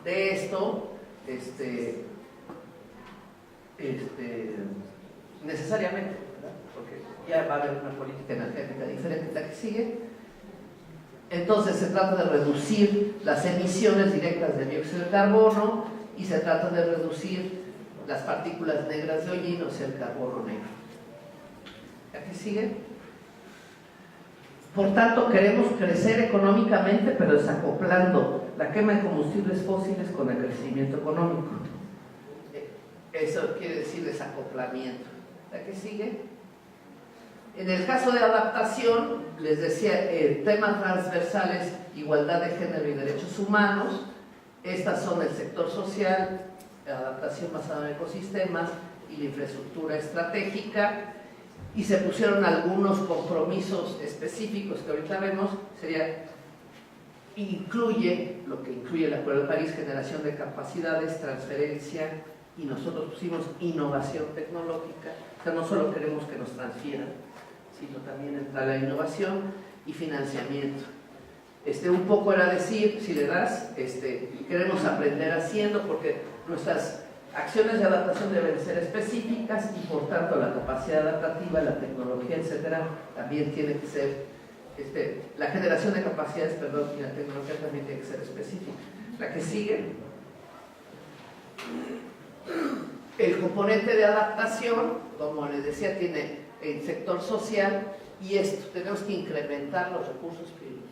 de esto, necesariamente, ¿verdad? Porque ya va a haber una política energética diferente a la que sigue. Entonces se trata de reducir las emisiones directas de dióxido de carbono y se trata de reducir las partículas negras de hollín, o sea, el carbono negro. ¿Aquí sigue? Por tanto, queremos crecer económicamente, pero desacoplando la quema de combustibles fósiles con el crecimiento económico. Eso quiere decir desacoplamiento. ¿Aquí sigue? En el caso de adaptación, les decía, temas transversales, igualdad de género y derechos humanos. Estas son el sector social, adaptación basada en ecosistemas y la infraestructura estratégica. Y se pusieron algunos compromisos específicos que ahorita vemos. Incluye lo que incluye el Acuerdo de París, generación de capacidades, transferencia, y nosotros pusimos innovación tecnológica. O sea, no solo queremos que nos transfieran, sino también entra la innovación y financiamiento. Un poco era decir, si le das, queremos aprender haciendo, porque nuestras acciones de adaptación deben ser específicas y por tanto la capacidad adaptativa, la tecnología, etcétera, también tiene que ser, la generación de capacidades, perdón, y la tecnología también tiene que ser específica. La que sigue. El componente de adaptación, como les decía, tiene el sector social y esto, tenemos que incrementar los recursos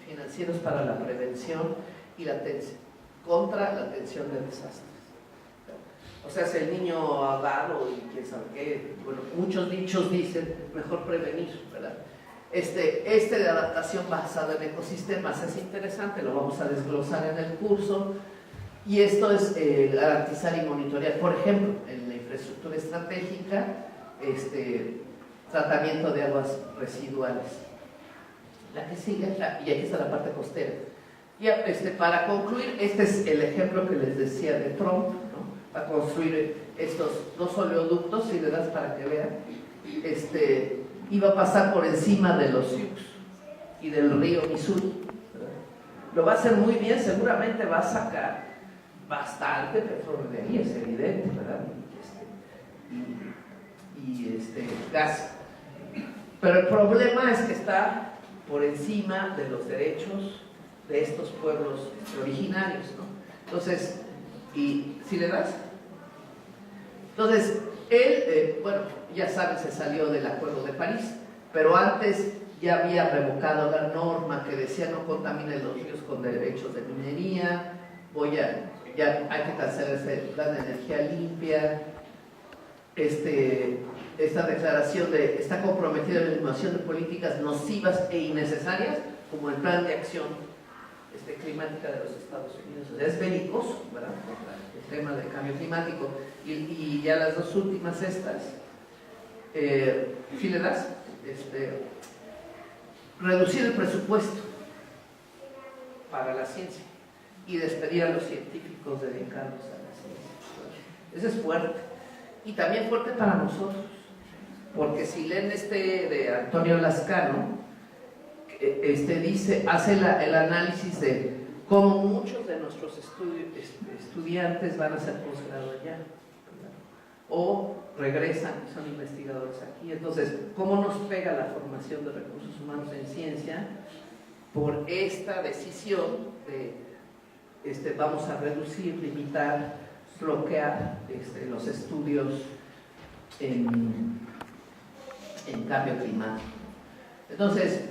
financieros para la prevención y la contra la atención de desastres. O sea, si el niño avaro y quién sabe qué, bueno, muchos dichos dicen, mejor prevenir, ¿verdad? Este de adaptación basada en ecosistemas es interesante, lo vamos a desglosar en el curso. Y esto es garantizar y monitorear, por ejemplo, en la infraestructura estratégica, tratamiento de aguas residuales. La que sigue, y aquí está la parte costera. Y para concluir, este es el ejemplo que les decía de Trump, ¿no? Para construir estos dos oleoductos, si le das para que vean, iba a pasar por encima de los Sioux y del río Missouri, ¿verdad? Lo va a hacer muy bien, seguramente va a sacar bastante petróleo de ahí, es evidente, ¿verdad? Y gas. Pero el problema es que está por encima de los derechos de estos pueblos originarios, ¿no? Entonces, y si le das, entonces él, bueno, ya saben, se salió del Acuerdo de París, pero antes ya había revocado la norma que decía no contaminen los ríos con derechos de minería, ya hay que cancelar ese plan de energía limpia, esta declaración está comprometida en la eliminación de políticas nocivas e innecesarias, como el plan de acción climática de los Estados Unidos. O sea, es belicoso, ¿verdad? El tema del cambio climático. Y ya las dos últimas si le das, reducir el presupuesto para la ciencia y despedir a los científicos dedicados a la ciencia. Eso es fuerte. Y también fuerte para nosotros, porque si leen de Antonio Lascano, hace el análisis de cómo muchos de nuestros estudiantes van a hacer posgrado allá, ¿verdad? O regresan y son investigadores aquí. Entonces, ¿cómo nos pega la formación de recursos humanos en ciencia por esta decisión de vamos a reducir, limitar, bloquear los estudios en cambio climático? Entonces,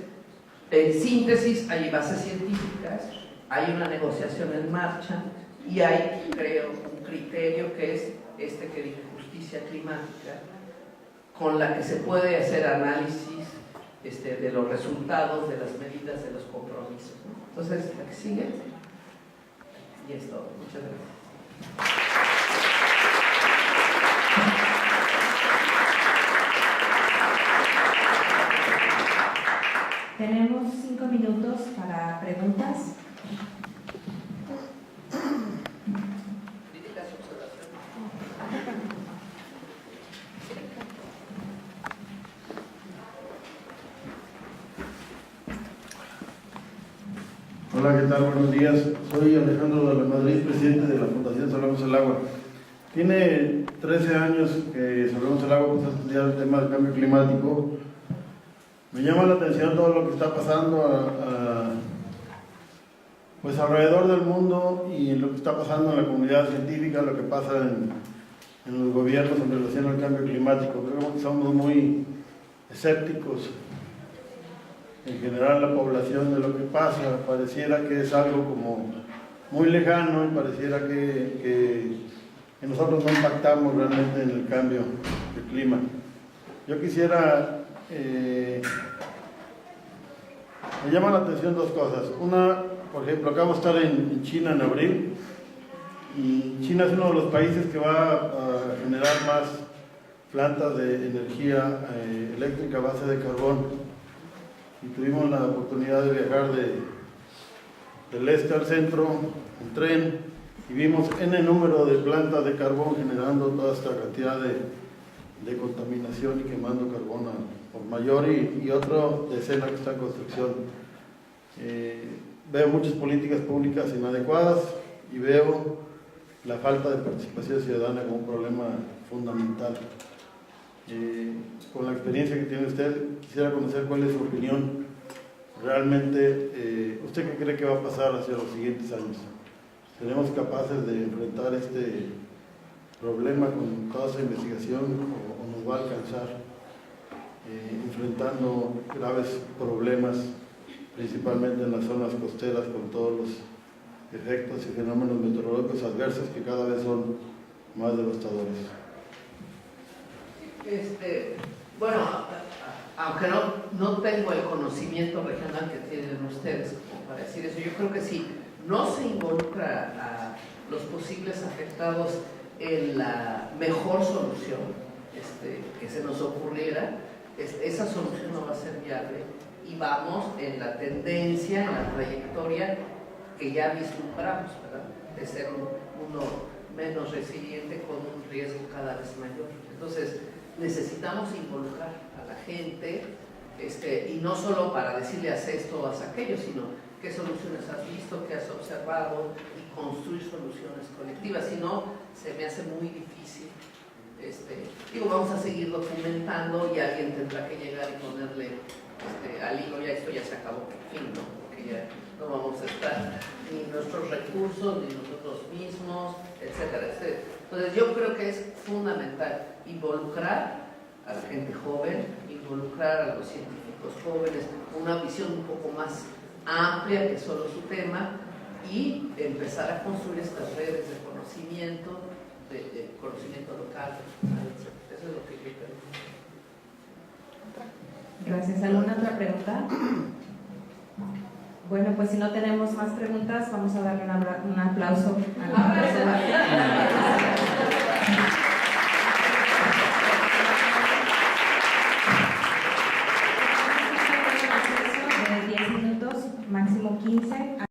en síntesis, hay bases científicas, hay una negociación en marcha y hay, creo, un criterio que es que dije, justicia climática, con la que se puede hacer análisis de los resultados, de las medidas, de los compromisos, ¿no? Entonces, la que sigue, y es todo. Muchas gracias. Tenemos 5 minutos para preguntas. Hola, ¿qué tal? Buenos días. Soy Alejandro de la Madrid, presidente de la Fundación Salvemos el Agua. Tiene 13 años que Salvemos el Agua pues, a estudiar el tema del cambio climático. Me llama la atención todo lo que está pasando pues alrededor del mundo y lo que está pasando en la comunidad científica, lo que pasa en los gobiernos en relación al cambio climático. Creo que somos muy escépticos en general la población de lo que pasa. Pareciera que es algo como muy lejano y pareciera que nosotros no impactamos realmente en el cambio del clima. Yo quisiera... me llaman la atención dos cosas. Una, por ejemplo, acabo de estar en China en abril y China es uno de los países que va a generar más plantas de energía eléctrica a base de carbón. Y tuvimos la oportunidad de viajar del este al centro en tren y vimos n número de plantas de carbón generando toda esta cantidad de contaminación y quemando carbón por mayor y otro decena que está en construcción. Veo muchas políticas públicas inadecuadas y veo la falta de participación ciudadana como un problema fundamental. Con la experiencia que tiene usted, quisiera conocer cuál es su opinión. Realmente, ¿usted qué cree que va a pasar hacia los siguientes años? ¿Seremos capaces de enfrentar este problema con toda esa investigación o nos va a alcanzar enfrentando graves problemas, principalmente en las zonas costeras, con todos los efectos y fenómenos meteorológicos adversos que cada vez son más devastadores. Bueno, aunque no tengo el conocimiento regional que tienen ustedes como para decir eso, yo creo que si no se involucra a los posibles afectados en la mejor solución que se nos ocurriera, esa solución no va a ser viable y vamos en la tendencia, en la trayectoria que ya vislumbramos, ¿verdad? De ser un mundo menos resiliente con un riesgo cada vez mayor. Entonces, necesitamos involucrar a la gente, y no solo para decirle haz esto o haz aquello, sino qué soluciones has visto, qué has observado y construir soluciones colectivas. Si no, se me hace muy difícil. Vamos a seguir documentando y alguien tendrá que llegar y ponerle al hilo, ya esto ya se acabó, en fin, ¿no? Porque ya no vamos a estar ni nuestros recursos, ni nosotros mismos, etcétera, etcétera. Entonces yo creo que es fundamental involucrar a la gente joven, involucrar a los científicos jóvenes con una visión un poco más amplia que solo su tema y empezar a construir estas redes de conocimiento, de conocimiento local, etc. Eso es lo que yo creo. Gracias. ¿Alguna otra pregunta? Bueno, pues si no tenemos más preguntas, vamos a darle un aplauso a la persona. De 10 minutos, máximo 15.